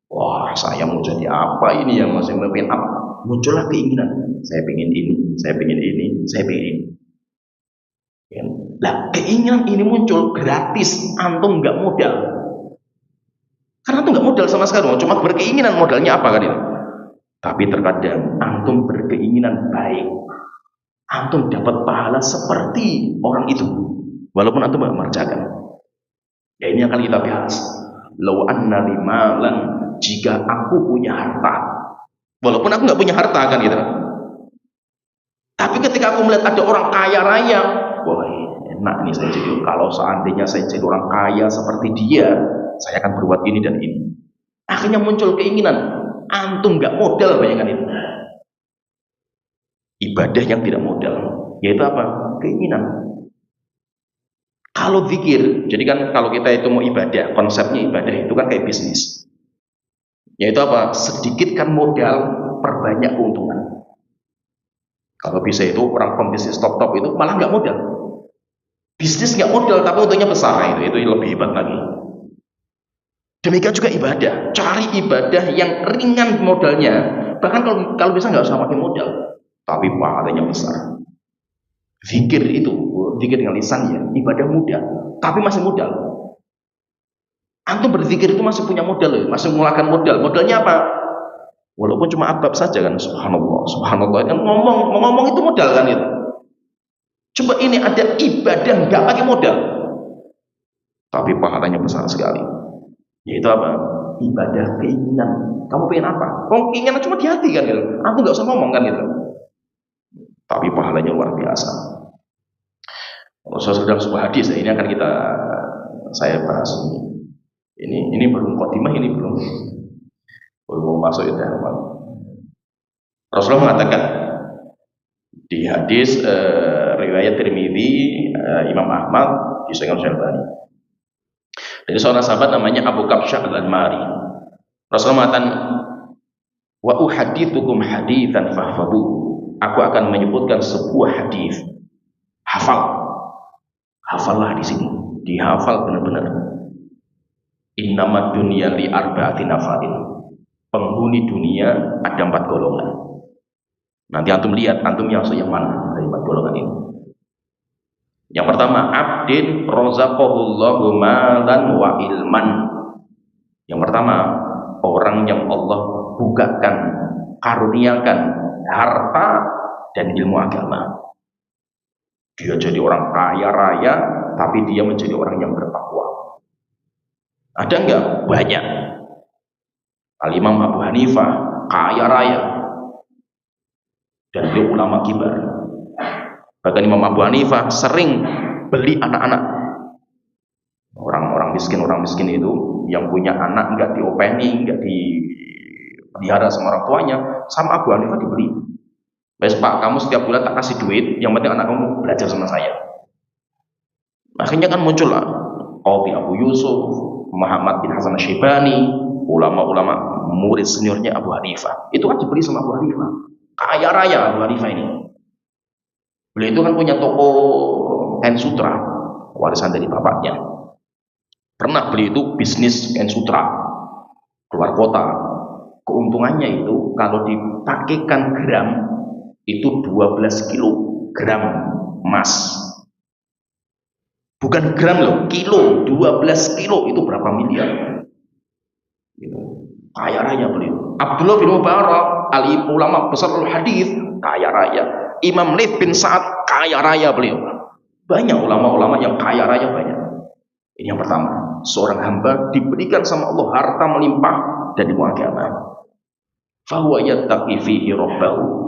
Wah, saya mau jadi apa ini yang masih memimpin apa? muncullah keinginan, saya pengen ini, saya pengen ini, saya pengen ini. Lah keinginan ini muncul gratis, antum nggak modal. Karena antum nggak modal sama sekali, cuma berkeinginan, modalnya apa kan itu? Tapi terkadang antum berkeinginan baik, antum dapat pahala seperti orang itu, walaupun antum nggak mengerjakan. Ya ini akan kita bahas. Lau anna limalan, jika aku punya harta, walaupun aku nggak punya harta kan gitu. Tapi ketika aku melihat ada orang kaya raya, wah enak nih saya jadi. Kalau seandainya saya jadi orang kaya seperti dia, saya akan berbuat ini dan ini. Akhirnya muncul keinginan. Antum nggak modal, bayangkan itu. Ibadah yang tidak modal, yaitu apa? Keinginan. Kalau zikir, jadi kan kalau kita itu mau ibadah, konsepnya ibadah itu kan kayak bisnis. Yaitu apa? Sedikitkan modal, perbanyak keuntungan. Kalau bisa itu orang pembisnis top-top itu malah nggak modal. Bisnis nggak modal tapi untungnya besar, itu lebih hebat lagi. Demikian juga ibadah, cari ibadah yang ringan modalnya, bahkan kalau bisa nggak usah pakai modal, tapi pahalanya besar. Zikir itu, zikir dengan lisan ya, ibadah mudah, tapi masih modal. Antum berzikir itu masih punya modal, masih mengeluarkan modal. Modalnya apa? Walaupun cuma abab saja kan, subhanallah, subhanallah kan ngomong itu modal kan itu. Coba ini ada ibadah nggak pakai modal, tapi pahalanya besar sekali. Yaitu apa? Ibadah keinginan. Kamu pengen apa? Kamu keinginan cuma di hati kan gitu. Aku nggak usah ngomong kan gitu. Tapi pahalanya luar biasa. Saya sudah sebuah hadis, ini akan saya bahas ini. Ini belum mukadimah, ini belum mau masuk itu. Rasulullah mengatakan di hadis riwayat Tirmidzi, Imam Ahmad, di Sahih Al-Albani. Dari seorang sahabat namanya Abu Kabsyah Al-Anmari. Rasulullah mengatakan, wa uhadithukum haditsan fahfadhu. Aku akan menyebutkan sebuah hadis. Hafallah di sini, dihafal benar-benar. Innamad dunya li arba'ati nafarin. Penghuni dunia ada 4 golongan. Nanti antum lihat, antum yang mana dari 4 golongan ini. Yang pertama, abdin rozaqahullahu malan wa ilman. Yang pertama, orang yang Allah bukakan, karuniakan harta dan ilmu agama. Dia jadi orang kaya raya, tapi dia menjadi orang yang bertakwa. Ada enggak? Banyak. Al-Imam Abu Hanifah kaya raya dan dia ulama kibar. Bahkan Imam Abu Hanifah sering beli anak-anak. Orang miskin itu yang punya anak nggak diopeni, nggak dipelihara sama orang tuanya, sama Abu Hanifah dibeli. Baik Pak, kamu setiap bulan tak kasih duit, yang penting anak kamu belajar sama saya. Akhirnya kan muncul lah Qadhi Abu Yusuf, Muhammad bin Hasan Asy-Syaibani, ulama-ulama murid seniornya Abu Hanifah. Itu kan dibeli sama Abu Hanifah. Kaya raya Abu Hanifah ini. Beliau itu kan punya toko kain sutra, warisan dari bapaknya. Pernah beli itu bisnis kain sutra keluar kota. Keuntungannya itu kalau dipakaikan gram itu 12 kilogram emas. Bukan gram loh, kilo, 12 kilo itu berapa miliar? Kaya raya beliau. Abdullah bin Mubarak, ulama besar hadis, kaya raya. Imam Laits bin Sa'ad, kaya raya beliau. Banyak ulama-ulama yang kaya raya banyak. Ini yang pertama, seorang hamba diberikan sama Allah harta melimpah dan ilmu agama. Fahuwa yattaqi fihi rabbahu.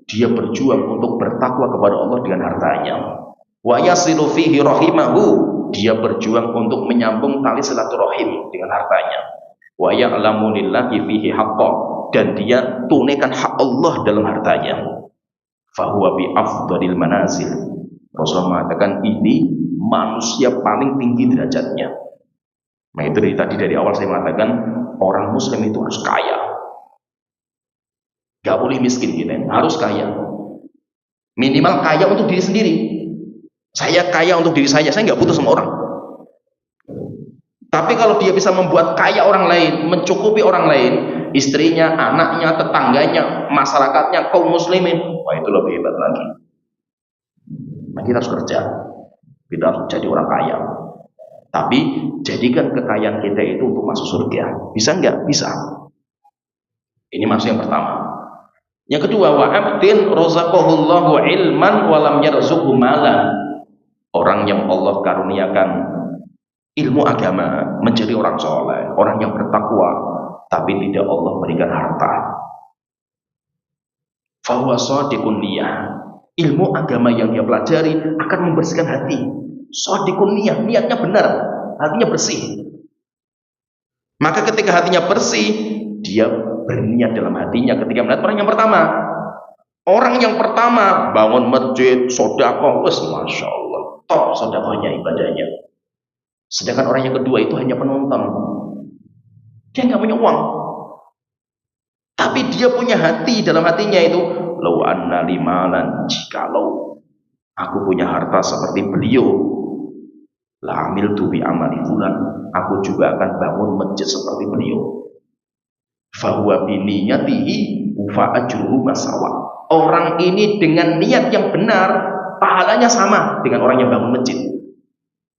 Dia berjuang untuk bertakwa kepada Allah dengan hartanya. Wa yasilu fihi rahimahu. Dia berjuang untuk menyambung tali silaturahim dengan hartanya. Wa ya'lamu lillahi fihi haqqa. Dan dia tunaikan hak Allah dalam hartanya. Fahuwa bi afdhalil manazil. Rasulullah mengatakan ini manusia paling tinggi derajatnya. Nah itu tadi dari awal saya mengatakan orang muslim itu harus kaya. Gak boleh miskin kita, harus kaya. Minimal kaya untuk diri sendiri. Saya kaya untuk diri saya nggak butuh sama orang. Tapi kalau dia bisa membuat kaya orang lain, mencukupi orang lain, istrinya, anaknya, tetangganya, masyarakatnya, kaum muslimin, wah itu lebih hebat lagi. Nah, kita harus kerja, kita harus jadi orang kaya. Tapi jadikan kekayaan kita itu untuk masuk surga. Bisa enggak? Bisa. Ini masuk yang pertama. Yang kedua, wa abdin razaqahullahu ilman wa lam yarzuqhu malan. Orang yang Allah karuniakan ilmu agama, menjadi orang soleh, orang yang bertakwa, tapi tidak Allah berikan harta. Fahuwa shadiqun niyah. Ilmu agama yang dia pelajari akan membersihkan hati. Shadiqun niyah, niatnya benar, hatinya bersih. Maka ketika hatinya bersih, dia berniat dalam hatinya ketika melihat orang yang pertama. Orang yang pertama bangun masjid, sedekah, masya Allah, top sedekahnya, ibadahnya. Sedangkan orang yang kedua itu hanya penonton. Dia nggak punya uang, tapi dia punya hati. Dalam hatinya itu, lau anna limalan, jikalau aku punya harta seperti beliau, la amil tu bi amali fulan, aku juga akan bangun masjid seperti beliau. Fahuwa biniyatihi ufa ajruhu masawa. Orang ini dengan niat yang benar, pahalanya sama dengan orang yang bangun masjid.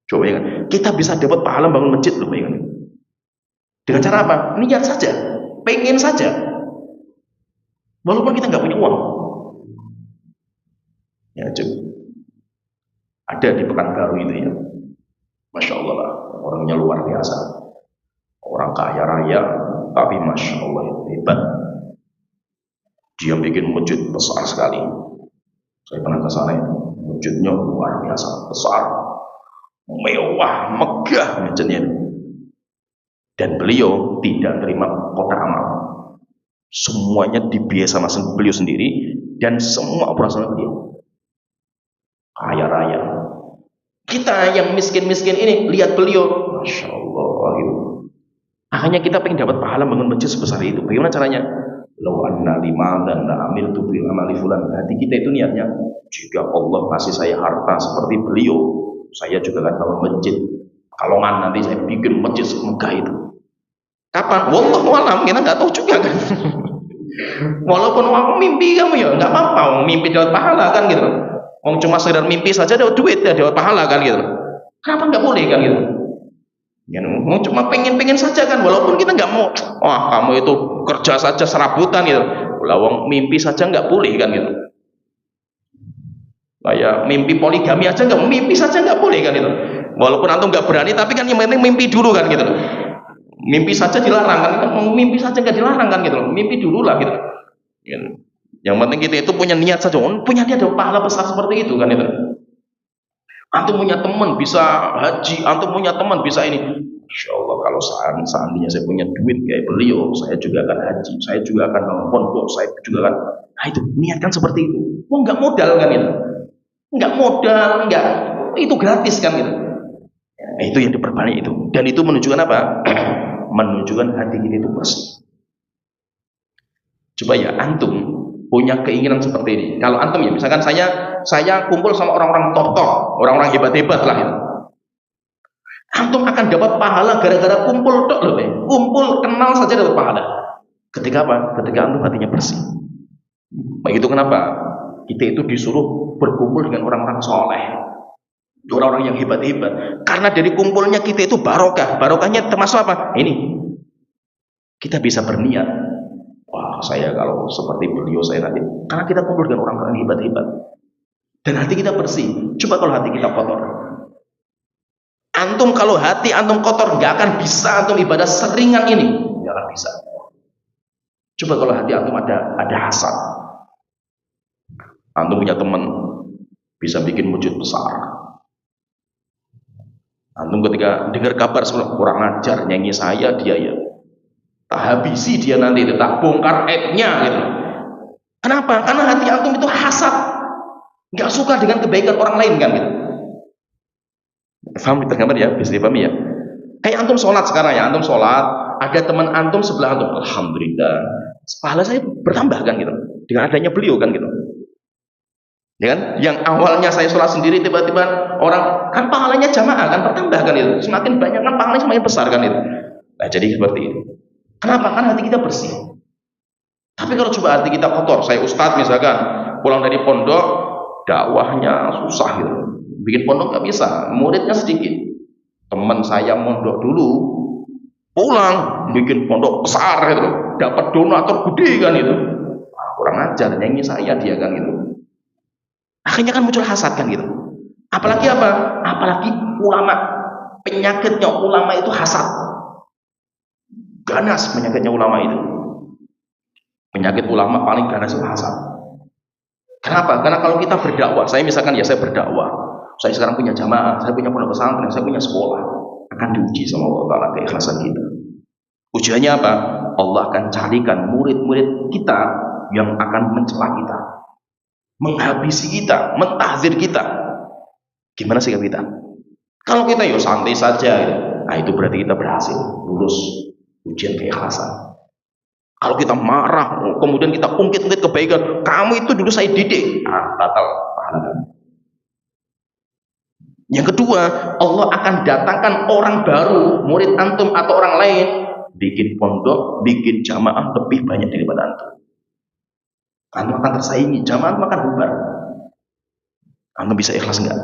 Coba ya, kita bisa dapat pahala bangun masjid loh, ya. Dengan cara apa? Niat saja, pengen saja, walaupun kita nggak punya uang. Ya, coba. Ada di Pekanbaru itu ya, masya Allah lah, orangnya luar biasa, orang kaya raya, tapi masya Allah hebat. Dia bikin masjid besar sekali. Saya pernah ke sana itu, masjidnya luar biasa besar, mewah, megah masjidnya. Dan beliau tidak terima kotak amal, semuanya dibiayai sama beliau sendiri dan semua operasional beliau. Kaya raya. Kita yang miskin-miskin ini lihat beliau, masya Allah gitu. Akhirnya kita pengen dapat pahala bangun masjid sebesar itu. Bagaimana caranya? Lau anna lima dan la amil tu bil amali fulan. Hati kita itu niatnya, jika Allah kasih saya harta seperti beliau, saya juga akan bangun masjid. Kalau nanti saya bikin masjid semegah itu. Kapan? Wallahu alam, kita nggak tahu juga kan. Walaupun aku mimpi kamu ya nggak apa-apa, mimpi dapat pahala kan gitu. Om cuma sekedar mimpi saja dapat duit ya, dapat pahala kan gitu. Kenapa nggak boleh kan gitu? Ya, mau cuma pengen saja kan, walaupun kita nggak mau. Wah, kamu itu kerja saja serabutan gitu. Lawang mimpi saja nggak boleh kan gitu. Kayak mimpi poligami aja nggak, mimpi saja nggak boleh kan gitu. Walaupun antum nggak berani, tapi kan yang penting mimpi dulu kan gitu. Mimpi saja dilarang kan, mimpi saja nggak dilarang kan gitu. Mimpi dulu lah gitu. Yang penting kita itu punya niat saja. Punya dia ada pahala besar seperti itu kan itu. Antum punya teman bisa haji, antum punya teman bisa ini. Insya Allah kalau seandainya saya punya duit kayak beliau, saya juga akan haji, saya juga akan bangun pondok, saya juga akan. Nah itu niatkan seperti itu. Oh nggak modal kan itu, nggak modal, nggak, itu gratis kan gitu. Nah, itu yang diperbanyak itu. Dan itu menunjukkan apa? Menunjukkan hati kita itu bersih. Coba ya antum punya keinginan seperti ini. Kalau antum ya, misalkan saya kumpul sama orang-orang top-top, orang-orang hebat-hebat lah itu. Antum akan dapat pahala gara-gara kumpul tok loh, kumpul kenal saja dapat pahala. Ketika apa? Ketika antum hatinya bersih. Begitu kenapa? Kita itu disuruh berkumpul dengan orang-orang soleh, orang-orang yang hebat-hebat. Karena dari kumpulnya kita itu barokah. Barokahnya termasuk apa? Ini kita bisa berniat. Wah, saya kalau seperti beliau saya nanti. Karena kita kumpul dengan orang-orang hebat-hebat. Dan hati kita bersih. Coba kalau hati kita kotor. Antum kalau hati antum kotor, nggak akan bisa antum ibadah seringan ini. Nggak akan bisa. Coba kalau hati antum ada hasad. Antum punya teman bisa bikin masjid besar. Antum ketika dengar kabar kurang ajar nyanyi saya, dia ya tak habisi dia nanti, tak bongkar aibnya gitu. Kenapa? Karena hati antum itu hasad, nggak suka dengan kebaikan orang lain kan gitu. Paham tergambar ya, bisa dipahami ya. Kayak antum sholat sekarang ya, antum sholat, ada teman antum sebelah antum, alhamdulillah, pahala saya bertambah kan gitu, dengan adanya beliau kan gitu. Ya kan? Yang awalnya saya sholat sendiri, tiba-tiba orang, kan pahalanya jamaah kan bertambah kan itu. Semakin banyak kan pahalanya semakin besar kan itu. Nah, jadi seperti itu. Kenapa? Kan hati kita bersih. Tapi kalau coba hati kita kotor, saya ustadz misalkan, pulang dari pondok, dakwahnya susah gitu. Bikin pondok nggak bisa, muridnya sedikit. Teman saya mondok dulu, pulang bikin pondok besar gitu, dapat donatur gede kan itu. Kurang ajar, nyanyi saya dia kan gitu. Akhirnya kan muncul hasad kan gitu. Apalagi apa? Apalagi ulama. Penyakitnya ulama itu hasad. Ganas penyakitnya ulama itu. Penyakit ulama paling ganas itu hasad. Kenapa? Karena kalau kita berdakwah, saya misalkan ya saya berdakwah, saya sekarang punya jamaah, saya punya pondok pesantren, saya punya sekolah, akan diuji sama Allah Ta'ala keikhlasan kita. Ujiannya apa? Allah akan carikan murid-murid kita yang akan mencela kita, menghabisi kita, mentahzir kita. Gimana sikap kita? Kalau kita ya santai saja gitu, nah itu berarti kita berhasil lulus ujian keikhlasan. Kalau kita marah, kemudian kita ungkit-ungkit kebaikan, kamu itu dulu saya didik, batal pahala. Yang kedua, Allah akan datangkan orang baru, murid antum atau orang lain, bikin pondok, bikin jamaah lebih banyak daripada antum. Antum akan tersaingi, jamaah akan bubar. Antum bisa ikhlas enggak?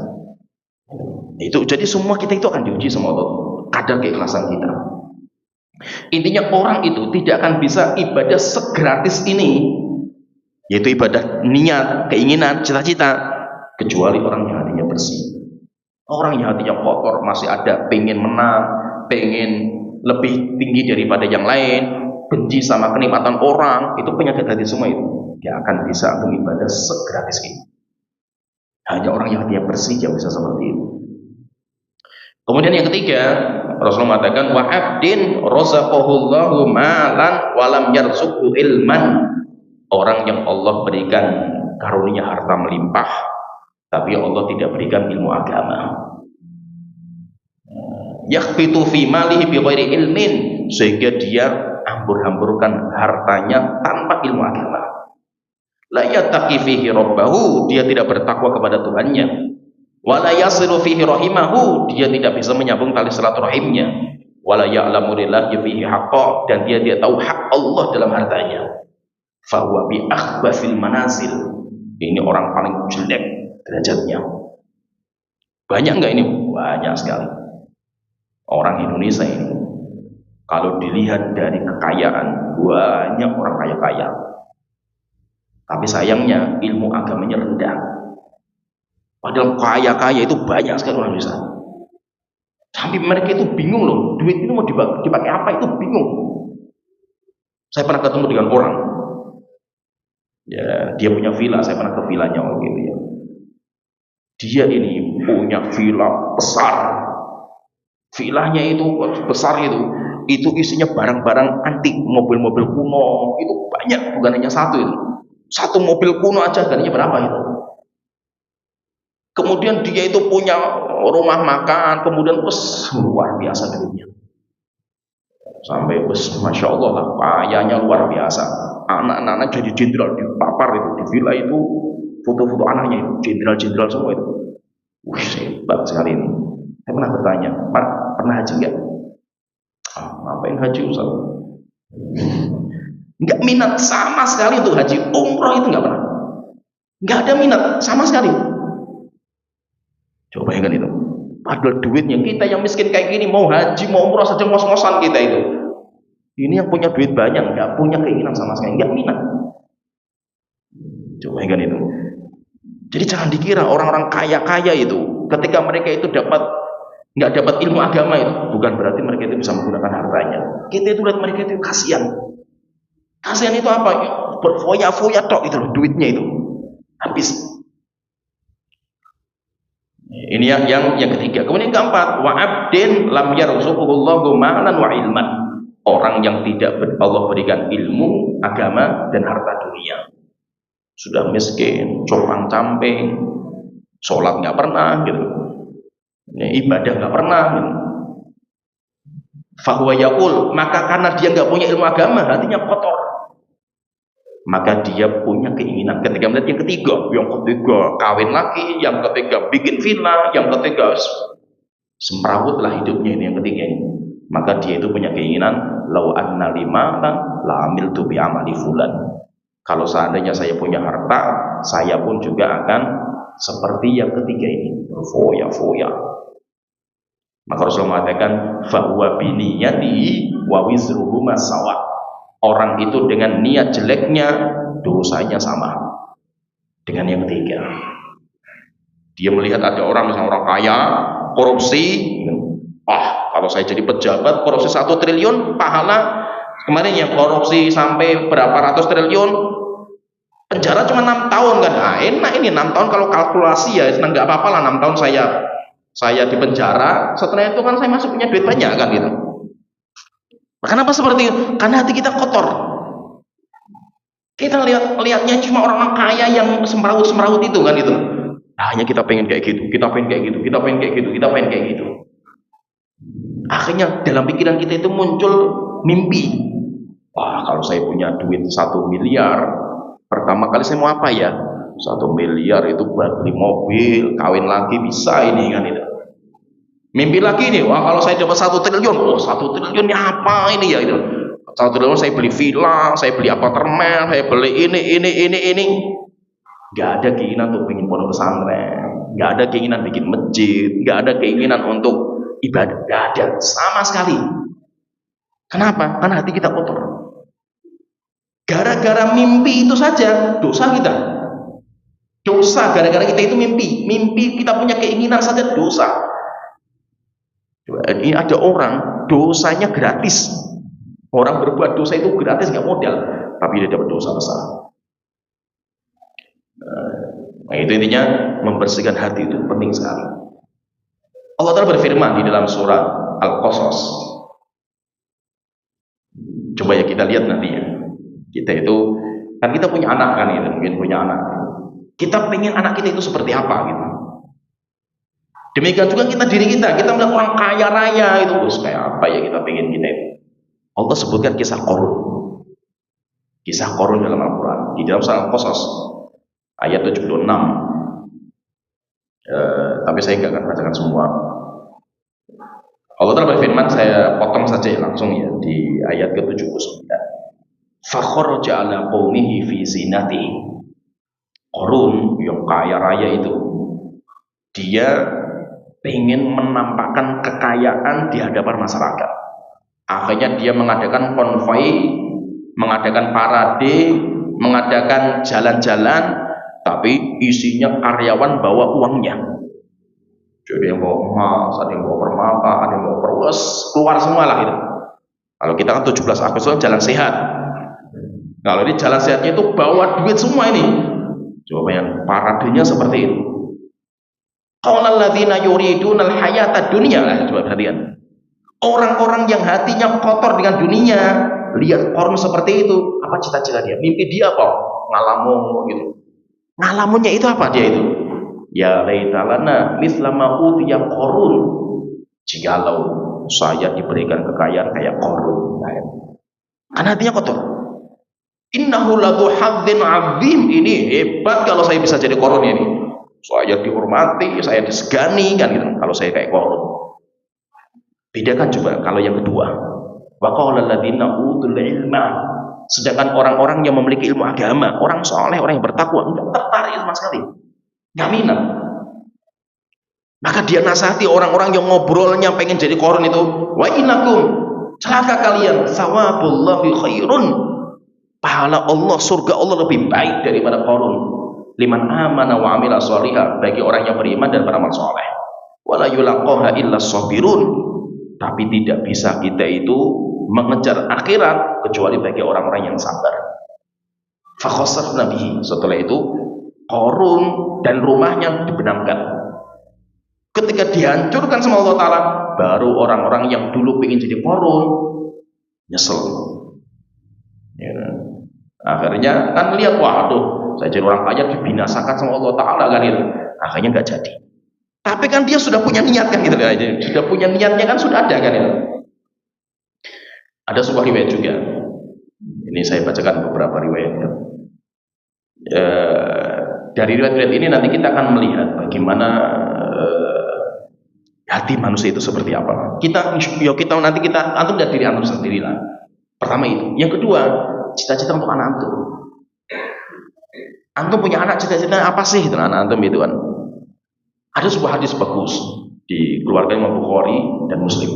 Itu jadi semua kita itu akan diuji sama Allah, kadar keikhlasan kita. Intinya orang itu tidak akan bisa ibadah segratis ini, yaitu ibadah niat, keinginan, cita-cita, kecuali orang yang hatinya bersih. Orang yang hatinya kotor, masih ada pengen menang, pengen lebih tinggi daripada yang lain, benci sama kenikmatan orang, itu penyakit hati semua itu. Dia akan bisa beribadah segratis ini. Hanya orang yang hatinya bersih yang bisa seperti itu. Kemudian yang ketiga, Rasulullah mengatakan wa abdin razaqahullahu malan walam yarzuqhu ilman. Orang yang Allah berikan karunia harta melimpah, tapi Allah tidak berikan ilmu agama. Yakhfitu fi malihi bighairi ilmin, sehingga dia hambur-hamburkan hartanya tanpa ilmu agama. La yattaqi fihi rabbahu, dia tidak bertakwa kepada Tuhannya. Wala yasilu fihi rahimahu, dia tidak bisa menyambung tali silaturahimnya. Wala ya'lamu lillahi fihi haqqa, dan dia tidak tahu hak Allah dalam hartanya. Fa huwa bi akhbasil manazil, ini orang paling jelek derajatnya. Banyak enggak ini? Banyak sekali. Orang Indonesia ini kalau dilihat dari kekayaan, banyak orang kaya-kaya, tapi sayangnya ilmu agamanya rendah. Padahal kaya-kaya itu banyak sekali orang Indonesia. Sampai mereka itu bingung loh, duit itu mau dipakai apa, itu bingung. Saya pernah ketemu dengan orang, ya, dia punya villa, saya pernah ke villanya waktu itu ya. Dia ini punya villa besar, villanya itu besar itu isinya barang-barang antik, mobil-mobil kuno, itu banyak, bukan hanya satu itu. Satu mobil kuno aja harganya berapa itu? Kemudian dia itu punya rumah makan, kemudian luar biasa duitnya. Sampai masya Allah lah, kayanya luar biasa. Anak-anak jadi jenderal, dipapar itu di villa itu, foto-foto anaknya itu jenderal-jenderal semua itu. Hebat sekali ini. Saya pernah bertanya, Pak, pernah haji enggak? Ngapain haji Ustaz? Enggak minat sama sekali untuk haji, umroh itu enggak pernah. Enggak ada minat sama sekali. Coba bayangkan itu. Padahal duitnya, kita yang miskin kayak gini mau haji, mau umroh saja ngos-ngosan kita itu. Ini yang punya duit banyak, nggak punya keinginan sama sekali, nggak minat. Coba bayangkan itu. Jadi jangan dikira orang-orang kaya-kaya itu, ketika mereka itu nggak dapat ilmu agama itu, bukan berarti mereka itu bisa menggunakan hartanya. Kita itu lihat mereka itu kasihan. Kasihan itu apa? Berfoya-foya tok itu loh, duitnya itu habis. Ini yang ketiga. Kemudian keempat, wa abdin lam yarzuqullahu malan wa ilman. Orang yang tidak Allah berikan ilmu, agama dan harta dunia. Sudah miskin, compang-camping, sholat nggak pernah gitu. Ibadah nggak pernah gitu. Fahuwa yaqul, maka karena dia nggak punya ilmu agama, hatinya kotor. maka dia punya keinginan ketika melihat yang ketiga kawin lagi, yang ketiga bikin villa, yang ketiga semrawutlah hidupnya ini yang ketiga ini. Maka dia itu punya keinginan lau anna limatan la amiltu bi amali fulan. Kalau seandainya saya punya harta, saya pun juga akan seperti yang ketiga ini, foya-foya. Maka Rasulullah mengatakan fahuwa biniyati wa wizruhu masawa. Orang itu dengan niat jeleknya dosanya sama dengan yang ketiga. Dia melihat ada orang misalnya orang kaya korupsi, kalau saya jadi pejabat korupsi 1 triliun pahala. Kemarin yang korupsi sampai berapa ratus triliun penjara cuma 6 tahun kan. Enak ini 6 tahun kalau kalkulasi ya nggak apa-apa lah 6 tahun saya di penjara, setelah itu kan saya masih punya duit banyak kan gitu. Kenapa seperti itu? Karena hati kita kotor. Kita lihatnya cuma orang-orang kaya yang semrawut itu kan itu. Hanya kita pengen kayak gitu, kita pengen kayak gitu, kita pengen kayak gitu, kita pengen kayak gitu. Akhirnya dalam pikiran kita itu muncul mimpi. Wah, kalau saya punya duit 1 miliar, pertama kali saya mau apa ya? 1 miliar itu buat beli mobil, kawin lagi bisa ini kan itu. Mimpi lagi nih, wah kalau saya dapat 1 triliun, 1 triliun ini apa ini ya itu. 1 triliun saya beli villa, saya beli apartemen, saya beli ini. Gak ada keinginan untuk bikin pondok pesantren, gak ada keinginan bikin masjid, gak ada keinginan untuk ibadah, gak ada sama sekali. Kenapa? Karena hati kita kotor. Gara-gara mimpi itu saja dosa kita. Dosa gara-gara kita itu mimpi kita punya keinginan saja dosa. Ini ada orang dosanya gratis. Orang berbuat dosa itu gratis, nggak modal, tapi dia dapat dosa besar. Nah, itu intinya membersihkan hati itu penting sekali. Allah Ta'ala berfirman di dalam surah Al-Qasas. Coba ya kita lihat nanti ya. Kita itu kan kita punya anak kan itu, mungkin punya anak. Kita pengen anak kita itu seperti apa gitu. Demikian juga diri kita melihat orang kaya raya itu terus kayak apa ya kita pengen kita itu. Allah sebutkan kisah Qarun. Kisah Qarun dalam Al-Quran di dalam surah Al-Qasas ayat 76. Tapi saya nggak akan bacakan semua. Allah Ta'ala berfirman, saya potong saja langsung ya di ayat ke-79. Fakharaja ala qaumihi fi zinatihi. Qarun yang kaya raya itu dia ingin menampakkan kekayaan di hadapan masyarakat. Akhirnya dia mengadakan konvoi, mengadakan parade, mengadakan jalan-jalan, tapi isinya karyawan bawa uangnya. Jadi yang bawa emas, ada yang bawa permata, ada yang bawa perwas, keluar semua lah itu. Kalau kita kan 17 Agustus jalan sehat. Kalau ini jalan sehatnya itu bawa duit semua ini. Coba yang paradenya seperti itu. Qaulal ladzina yuridunal hayatad dunya, coba perhatian. Orang-orang yang hatinya kotor dengan dunia, lihat orang seperti itu, apa cita-cita dia? Mimpi dia apa? Ngalamun gitu. Ngalamunnya itu apa dia itu? Ya laitalana mithla ma utiya Qarun. Jikalau saya diberikan kekayaan kayak Qarun. Karena hatinya kotor. Innahu ladzu hadzin 'adzim, ini hebat kalau saya bisa jadi Qarun ini. Saya dihormati, saya disegani kan gitu. Kalau saya kayak Qarun. Bedakan coba kalau yang kedua. Wa qala alladziina utul ilma. Sedangkan orang-orang yang memiliki ilmu agama, orang soleh, orang yang bertakwa, enggak tertarik sama sekali. Enggak minat. Maka dia nasihati orang-orang yang ngobrolnya pengen jadi Qarun itu, wa innakum, celaka kalian, sawabullahi khairun. Pahala Allah, surga Allah lebih baik daripada Qarun. Liman amana wa amila sholihah, bagi orang yang beriman dan beramal soleh. Wala yulaqaha illa sabirun. Tapi tidak bisa kita itu mengejar akhirat kecuali bagi orang-orang yang sabar. Fakhasafna bihi. Setelah itu Qarun dan rumahnya dibenamkan. Ketika dihancurkan sama Allah Ta'ala, baru orang-orang yang dulu ingin jadi Qarun nyesel. Ya. Akhirnya kan lihat, waduh, saya jadi orang kaya dibinasakan sama Allah Ta'ala kan itu. Akhirnya nggak jadi. Tapi kan dia sudah punya niat kan gitu kan. Sudah punya niatnya kan sudah ada kan itu. Ada sebuah riwayat juga. Ini saya bacakan beberapa riwayat. Dari riwayat-riwayat ini nanti kita akan melihat bagaimana hati manusia itu seperti apa. Kita nanti antum dari diri antum sendirilah. Pertama itu. Yang kedua, cita-cita untuk anak antum. Antum punya anak, cita-cita apa sih dengan anak antum itu kan? Ada sebuah hadis bagus di keluarga Imam Bukhari dan Muslim.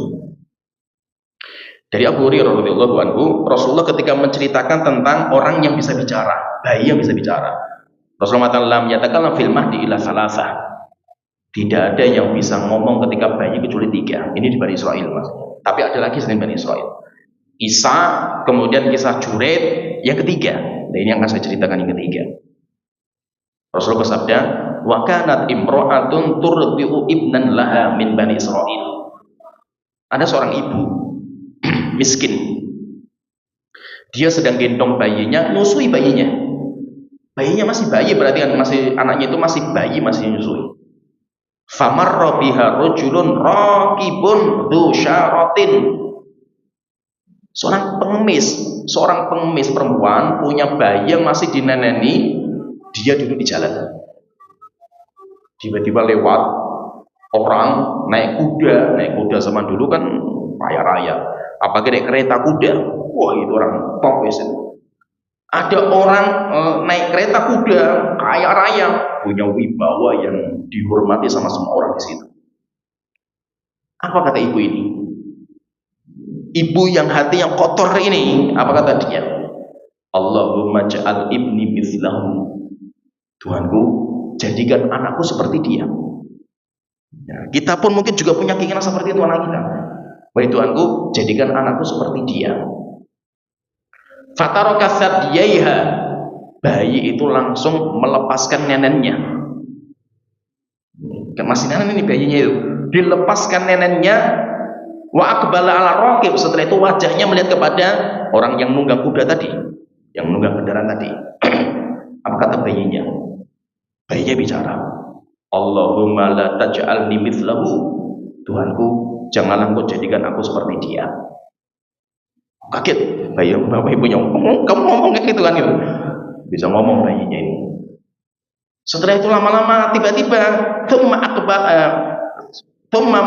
Dari Abu Hurairah radhiyallahu anhu, Rasulullah ketika menceritakan tentang orang yang bisa bicara, bayi yang bisa bicara. Rasulullah mengatakan, "Yatakallam fil mahdi illa salasah." Tidak ada yang bisa ngomong ketika bayi kecuali 3. Ini di Bani Israil maksudnya. Tapi ada lagi selain Bani Israil. Isa, kemudian kisah Juret, yang ketiga. Nah, ini yang akan saya ceritakan yang ketiga. Rasulullah bersabda, "Wa kanat imra'atun turdi'u ibnan laha min Bani Israil." Ada seorang ibu miskin. Dia sedang gendong bayinya, nyusui bayinya. Bayinya masih bayi, berarti kan masih anaknya itu masih bayi, masih nyusui. Famarra biha rajulun raqibun dzu syaratin. Seorang pengemis perempuan punya bayi yang masih dineneni, dia duduk di jalan. Tiba-tiba lewat orang naik kuda zaman dulu kan raya. Apalagi naik kereta kuda, wah itu orang top itu. Ada orang naik kereta kuda kaya raya, punya wibawa yang dihormati sama semua orang di situ. Apa kata ibu ini? Ibu yang hati yang kotor ini, apa kata dia? Allahumma ja'al ibni mithlahu. Tuhanku, jadikan anakku seperti dia. Ya, kita pun mungkin juga punya keinginan seperti itu anak kita. Wahai Tuhanku, jadikan anakku seperti dia. Fataraka sadiyaiha. Bayi itu langsung melepaskan nenennya. Masih nenen ini bayinya itu. Dilepaskan nenennya. Wa aqbala ala raqib. Setelah itu wajahnya melihat kepada orang yang nunggang kuda tadi, yang nunggang kendaraan tadi. Apa kata bayinya? Bayinya bicara. Allahumma la taj'alni mithlahu. Tuhanku, janganlah engkau jadikan aku seperti dia. Kaget bayi, bapak ibunya, kamu ngomong kayak gitu kan gitu. Bisa ngomong bayinya ini. Setelah itu lama-lama tiba-tiba thumma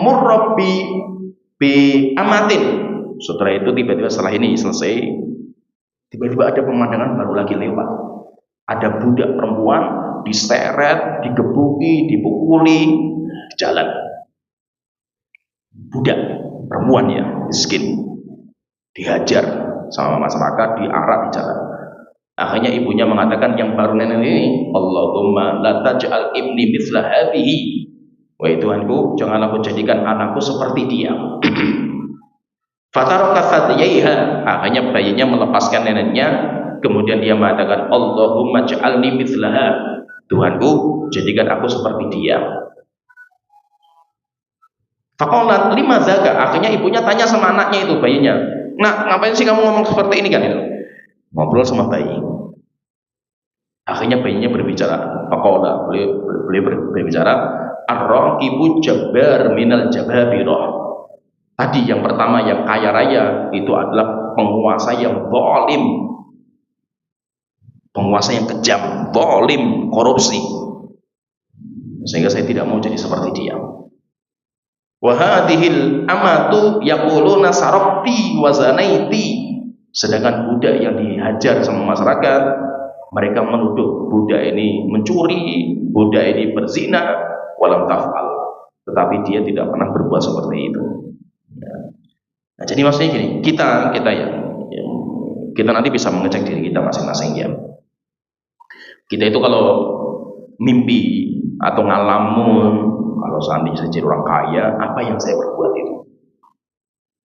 murra bi amatin. Setelah itu tiba-tiba setelah ini selesai, tiba-tiba ada pemandangan baru lagi lewat. Ada budak perempuan diseret, digebuki, dipukuli di jalan. Budak perempuan ya, miskin, dihajar sama masyarakat, diarak di jalan. Akhirnya ibunya mengatakan yang baru nenek ini, Allahumma la taj'al ibni mithla hadhihi. Wahai Tuhanku, janganlah kau jadikan anakku seperti dia. Fataraka sadiyaiha. Akhirnya bayinya melepaskan neneknya, kemudian dia mengatakan Allahumma ja'alni mithlaha. Tuhanku, jadikan aku seperti dia. Faqalat lima zaka. Akhirnya ibunya tanya sama anaknya itu, bayinya, "Nak, ngapain sih kamu ngomong seperti ini kan?" Itu ngobrol sama bayi. Akhirnya bayinya berbicara. Faqala, beliau berbicara, "Ar-raqibu jabbar minal jababirah." Tadi yang pertama yang kaya raya itu adalah penguasa yang zalim. Penguasa yang kejam, zalim, korupsi. Sehingga saya tidak mau jadi seperti dia. Wa hadhil amatu yaquluna sarabti wa zanaiti. Sedangkan budak yang dihajar sama masyarakat, mereka menuduh budak ini mencuri, budak ini berzina, walam taf'al. Tetapi dia tidak pernah berbuat seperti itu. Nah, jadi maksudnya gini, kita nanti bisa mengecek diri kita masing-masing ya. Kita itu kalau mimpi atau ngalamun, kalau seandainya saya jadi orang kaya, apa yang saya berbuat itu?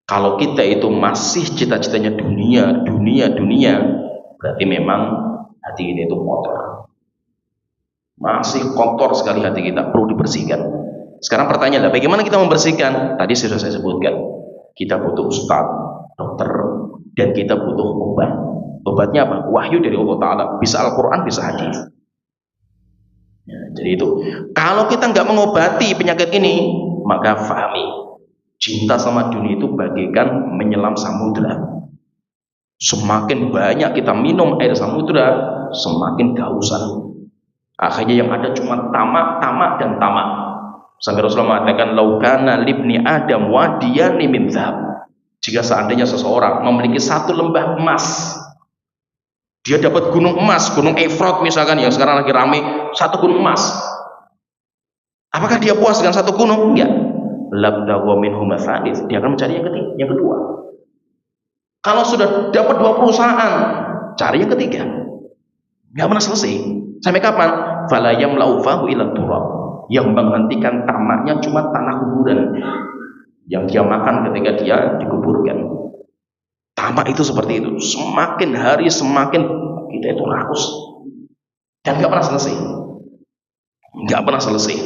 Kalau kita itu masih cita-citanya dunia, berarti memang hati kita itu kotor. Masih kotor sekali hati kita, perlu dibersihkan. Sekarang pertanyaannya, bagaimana kita membersihkan? Tadi sudah saya sebutkan, kita butuh ustaz, dokter, dan kita butuh obat. Obatnya apa? Wahyu dari Allah Ta'ala. Bisa Al-Quran, bisa hadis. Ya, jadi itu. Kalau kita nggak mengobati penyakit ini, maka fahami, cinta sama dunia itu bagaikan menyelam samudra. Semakin banyak kita minum air samudra, semakin gausan. Akhirnya yang ada cuma tamak, tamak, dan tamak. Sampai Rasulullah mengatakan, laukana libni Adam wadiyani min dzahab. Jika seandainya seseorang memiliki satu lembah emas, dia dapat gunung emas, gunung Efrat misalkan yang sekarang lagi rame, satu gunung emas. Apakah dia puas dengan satu gunung? Enggak. Labdagha minhu mafanis. Dia akan mencari yang kedua. Kalau sudah dapat 2 perusahaan, cari yang ketiga. Enggak pernah selesai. Sampai kapan? Fala yamlau fahu ila turab. Yang menghentikan tamaknya cuma tanah kuburan yang dia makan ketika dia dikuburkan. Tamak itu seperti itu. Semakin hari semakin kita itu rakus dan nggak pernah selesai. Nggak pernah selesai.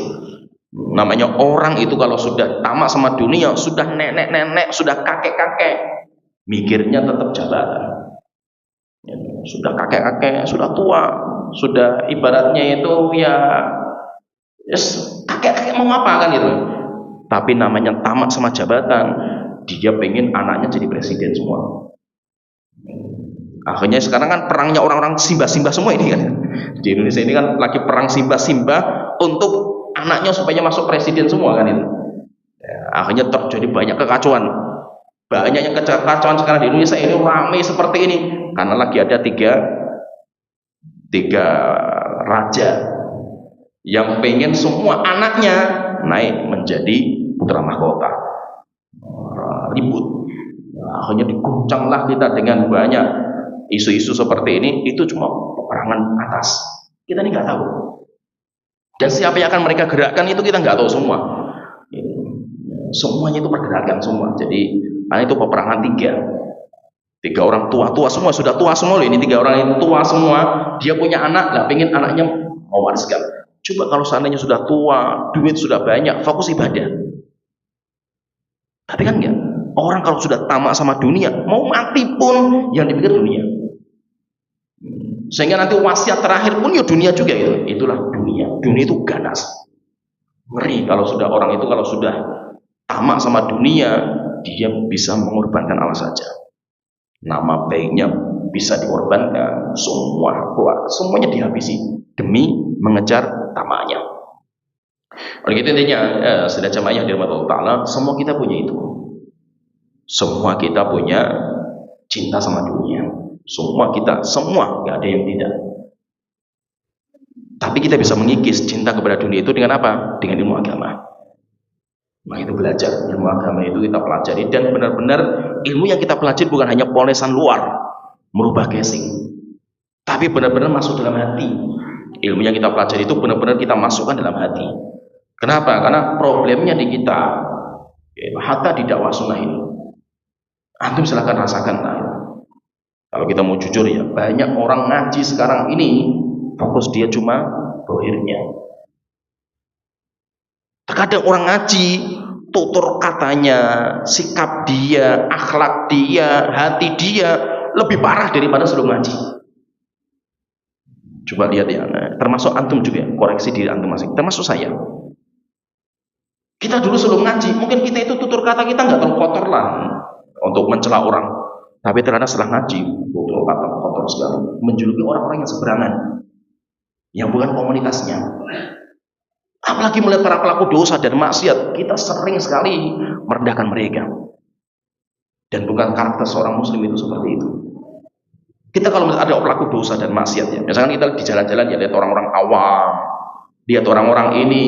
Namanya orang itu kalau sudah tamak sama dunia, sudah nenek-nenek, sudah kakek-kakek, mikirnya tetap jabatan. Sudah kakek-kakek, sudah tua, sudah ibaratnya itu ya kakek-kakek mau apa kan itu. Tapi namanya tamak sama jabatan, dia pengen anaknya jadi presiden semua. Akhirnya sekarang kan perangnya orang-orang simbah-simbah semua ini kan. Di Indonesia ini kan lagi perang simbah-simbah untuk anaknya supaya masuk presiden semua kan itu. Ya, akhirnya terjadi banyak kekacauan. Banyak yang kekacauan sekarang di Indonesia ini ramai seperti ini karena lagi ada tiga raja yang pengen semua anaknya naik menjadi putra mahkota. Ribut. Akhirnya diguncanglah kita dengan banyak isu-isu seperti ini. Itu cuma peperangan atas. Kita ini nggak tahu. Dan siapa yang akan mereka gerakkan itu kita nggak tahu semua. Semuanya itu pergerakan semua. Jadi itu peperangan tiga orang tua semua, sudah tua semua loh. Ini 3 orang itu tua semua. Dia punya anak, lah pengen anaknya mewariskan. Coba kalau seandainya sudah tua, duit sudah banyak, fokus ibadah. Tapi kan enggak. Orang kalau sudah tamak sama dunia, mau mati pun yang dipikir dunia. Sehingga nanti wasiat terakhir pun ya dunia juga itu. Itulah dunia. Dunia itu ganas. Ngeri kalau sudah orang itu kalau sudah tamak sama dunia, dia bisa mengorbankan Allah saja. Nama baiknya bisa dikorbankan, semuanya dihabisi demi mengejar tamaknya. Oleh itu intinya, sudah jamaah yang dirahmati Allah Ta'ala, semua kita punya itu. Semua kita punya cinta sama dunia. Semua, nggak ada yang tidak. Tapi kita bisa mengikis cinta kepada dunia itu dengan apa? Dengan ilmu agama. Nah itu belajar, ilmu agama itu kita pelajari. Dan benar-benar ilmu yang kita pelajari bukan hanya polesan luar, merubah casing, tapi benar-benar masuk dalam hati. Ilmu yang kita pelajari itu benar-benar kita masukkan dalam hati. Kenapa? Karena problemnya di kita, hatta di dakwah sunnah ini. Antum silahkan rasakan. Kalau kita mau jujur ya, banyak orang ngaji sekarang ini fokus dia cuma dohirnya. Terkadang orang ngaji, tutur katanya, sikap dia, akhlak dia, hati dia lebih parah daripada sebelum ngaji. Coba lihat ya, termasuk antum juga, koreksi diri antum masing, termasuk saya. Kita dulu sebelum ngaji, mungkin kita itu tutur kata kita nggak terlalu kotor lah untuk mencela orang. Tapi ternyata setelah ngaji, tutur kata kotor sekali, menjuluki orang-orang yang seberangan, yang bukan komunitasnya. Apalagi melihat para pelaku dosa dan maksiat, kita sering sekali merendahkan mereka. Dan bukan karakter seorang muslim itu seperti itu. Kita kalau melihat ada pelaku dosa dan maksiat ya, misalkan kita di jalan-jalan ya lihat orang-orang awam, lihat orang-orang ini,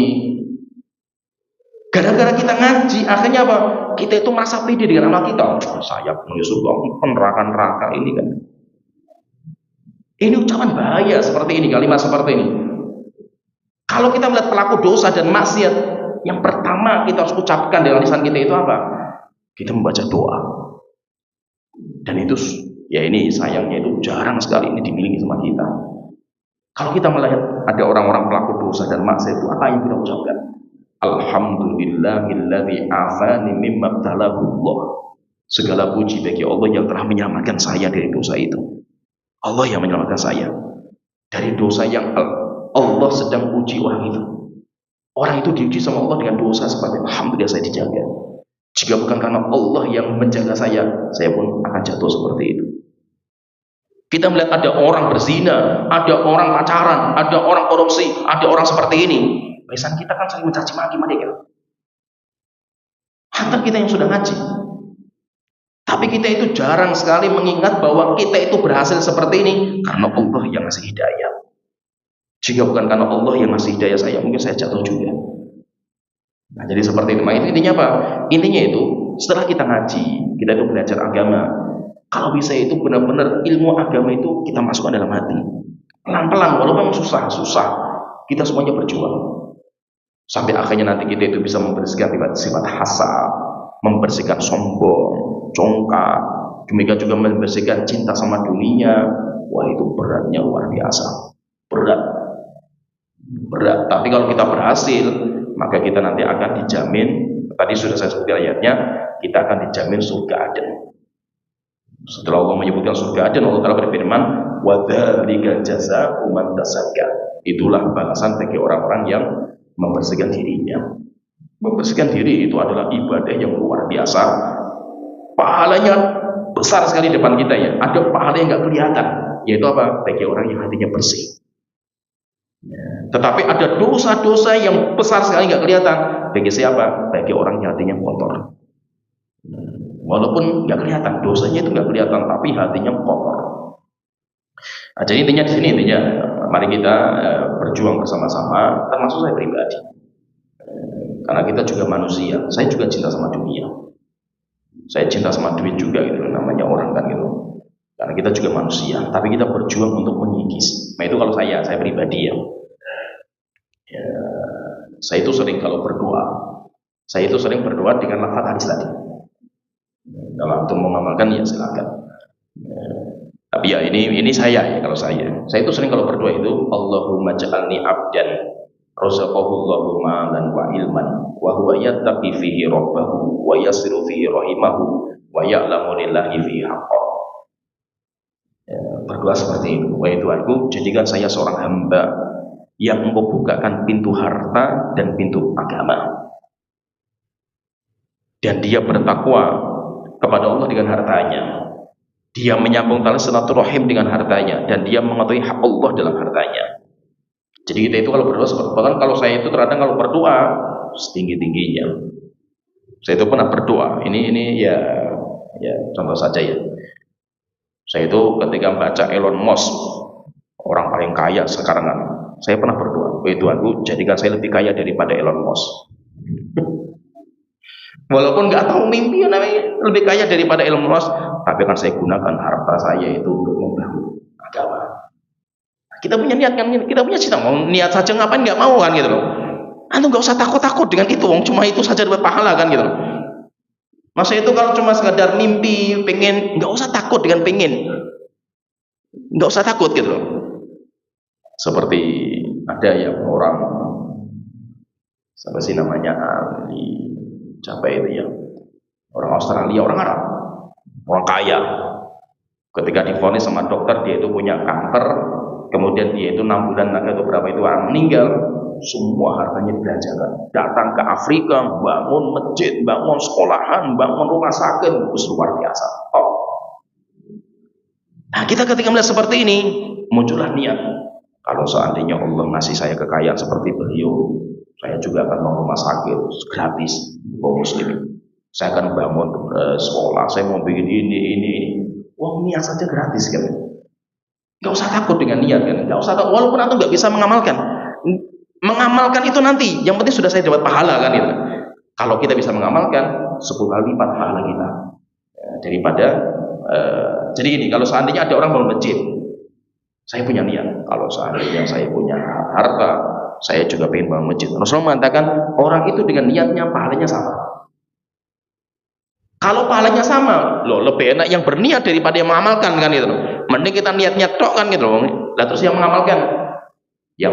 gara-gara kita ngaji, akhirnya apa? Kita itu merasa pede dengan amal kita. Saya menyusul neraka ini kan. Ini ucapan bahaya seperti ini, kalimat seperti ini. Kalau kita melihat pelaku dosa dan maksiat, yang pertama kita harus ucapkan dalam lisan kita itu apa? Kita membaca doa. Dan itu, ya ini sayangnya itu jarang sekali ini dimiliki sama kita. Kalau kita melihat ada orang-orang pelaku dosa dan maksiat itu, apa yang kita ucapkan? Alhamdulillahilladzi afani mimma btalahullah. Segala puji bagi Allah yang telah menyelamatkan saya dari dosa itu. Allah yang menyelamatkan saya dari dosa yang Allah sedang uji orang itu. Orang itu diuji sama Allah dengan dosa seperti alhamdulillah saya dijaga. Jika bukan karena Allah yang menjaga saya pun akan jatuh seperti itu. Kita melihat ada orang berzina, ada orang pacaran, ada orang korupsi, ada orang seperti ini. Lisan kita kan sering mencaci maki mereka. Hatta kita yang sudah ngaji. Tapi kita itu jarang sekali mengingat bahwa kita itu berhasil seperti ini karena Allah yang ngasih hidayah. Jika bukan karena Allah yang ngasih hidayah saya, mungkin saya jatuh juga. Nah, jadi seperti itu. Intinya apa? Intinya itu setelah kita ngaji, kita itu belajar agama. Kalau bisa itu benar-benar ilmu agama itu kita masukkan dalam hati. Pelan-pelan, walaupun susah, kita semuanya berjuang. Sampai akhirnya nanti kita itu bisa membersihkan sifat hasad, membersihkan sombong, congkak, demikian juga membersihkan cinta sama dunia. Wah, itu beratnya luar biasa. Berat. Tapi kalau kita berhasil, maka kita nanti akan dijamin, tadi sudah saya sebutkan ayatnya, kita akan dijamin surga Aden. Setelah Allah menyebutkan surga Aden, Allah Ta'ala berfirman, wa dzalika jazaa'u man tazakka. Itulah balasan bagi orang-orang yang membersihkan dirinya. Membersihkan diri itu adalah ibadah yang luar biasa. Pahalanya besar sekali di depan kita ya. Ada pahala yang nggak kelihatan, yaitu apa? Bagi orang yang hatinya bersih. Tetapi ada dosa-dosa yang besar sekali nggak kelihatan. Bagi siapa? Bagi orang yang hatinya kotor. Walaupun nggak kelihatan, dosanya itu nggak kelihatan, tapi hatinya kotor. Nah, jadi intinya di sini mari kita berjuang bersama-sama, termasuk saya pribadi. Karena kita juga manusia. Saya juga cinta sama dunia. Saya cinta sama duit juga gitu, namanya orang kan gitu. Karena kita juga manusia, tapi kita berjuang untuk mengikis. Nah itu kalau saya pribadi ya. Saya itu sering kalau berdoa, dengan lafaz hadis tadi. Kalau antum mengamalkan ya silakan. Tapi ya ini saya ya, kalau saya itu sering kalau berdoa itu Allahumma ja'alni abdan razaqahullahu malan wa ilman wa huwa yattaqi fihi rabbahu wa yasiru fihi rahimahu wa ya'lamu lillahi fihi haqqan. Berdoa seperti itu. Wahai Tuhanku, jadikan saya seorang hamba yang engkau bukakan pintu harta dan pintu agama, dan dia bertakwa kepada Allah dengan hartanya, dia menyambung tali silaturahim dengan hartanya, dan dia mengetahui hak Allah dalam hartanya. Jadi kita itu kalau berdoa seperti bahkan kalau saya itu terkadang kalau berdoa setinggi-tingginya. Saya itu pernah berdoa. Ini ya contoh saja ya. Saya itu ketika baca Elon Musk, orang paling kaya sekarang kan, saya pernah berdoa, wahai Tuhanku, jadikan saya lebih kaya daripada Elon Musk. Walaupun nggak tahu mimpi namanya lebih kaya daripada Elon Musk, tapi kan saya gunakan harta saya itu untuk membangun agama. Kita punya niat kan, kita punya cita, mau niat saja ngapain nggak mau kan gitu loh. Antum nggak usah takut dengan itu, cuma itu saja dapat pahala kan gitu loh. Masa itu kalau cuma sekadar mimpi, pengen, nggak usah takut dengan pengen, nggak usah takut gitu loh. Seperti ada yang orang, siapa sih namanya, Ali, siapa itu ya, orang Australia, orang Arab, orang kaya. Ketika divonis sama dokter dia itu punya kanker, kemudian dia itu 6 bulan lagi atau berapa itu orang meninggal, semua hartanya dibelanjakan, datang ke Afrika, bangun masjid, bangun sekolahan, bangun rumah sakit, luar biasa. Nah kita ketika melihat seperti ini, muncullah niat, kalau seandainya Allah ngasih saya kekayaan seperti beliau, saya juga akan bangun rumah sakit gratis kaum muslimin. Saya akan bangun sekolah, saya mau bikin ini. Wah, niat saja gratis kan. Gak usah takut dengan niat kan. Gak usah takut, walaupun antum gak bisa mengamalkan. Mengamalkan itu nanti, yang penting sudah saya dapat pahala kan itu. Kalau kita bisa mengamalkan 10 kali lipat pahala kita daripada jadi ini, kalau seandainya ada orang bangun masjid, saya punya niat, kalau seandainya saya punya harta, saya juga pengen bangun masjid. Rasulullah mengatakan orang itu dengan niatnya pahalanya sama. Kalau pahalanya sama, loh lebih enak yang berniat daripada yang mengamalkan kan gitu loh. Mending kita niatnya tok kan gitu loh. Lah terus yang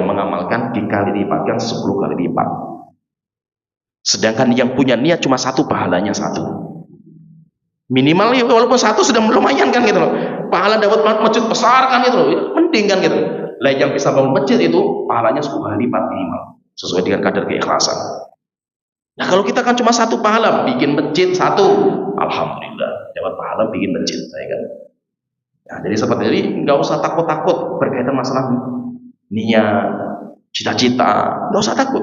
mengamalkan dikali lipatkan 10 kali lipat. Sedangkan yang punya niat cuma 1, pahalanya 1. Minimal ya, walaupun 1 sudah lumayan kan gitu loh. Pahala dapat masjid besar kan gitu loh. Mending kan gitu. Lah yang bisa bangun masjid itu pahalanya 10 kali lipat minimal, sesuai dengan kadar keikhlasan. Nah kalau kita kan cuma 1 pahala, bikin masjid 1, alhamdulillah dapat pahala bikin masjid, saya kan. Nah, jadi seperti jadi nggak usah takut-takut berkaitan masalah niat, cita-cita, nggak usah takut.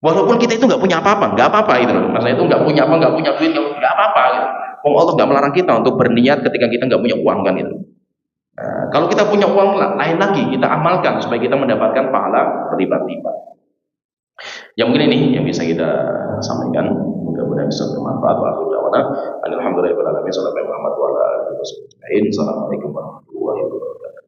Walaupun kita itu nggak punya apa-apa, nggak apa-apa itu loh. Maksudnya itu nggak punya apa, nggak punya duit, nggak apa-apa. Gitu. Wong Allah nggak melarang kita untuk berniat ketika kita nggak punya uang kan itu. Nah, kalau kita punya uang lain lagi, kita amalkan supaya kita mendapatkan pahala berlipat-lipat. Ya mungkin ini yang bisa kita sampaikan. Mudah-mudahan bisa bermanfaat. Wa akhiru da'wana alhamdulillahirabbil alamin. Assalamualaikum warahmatullahi wabarakatuh.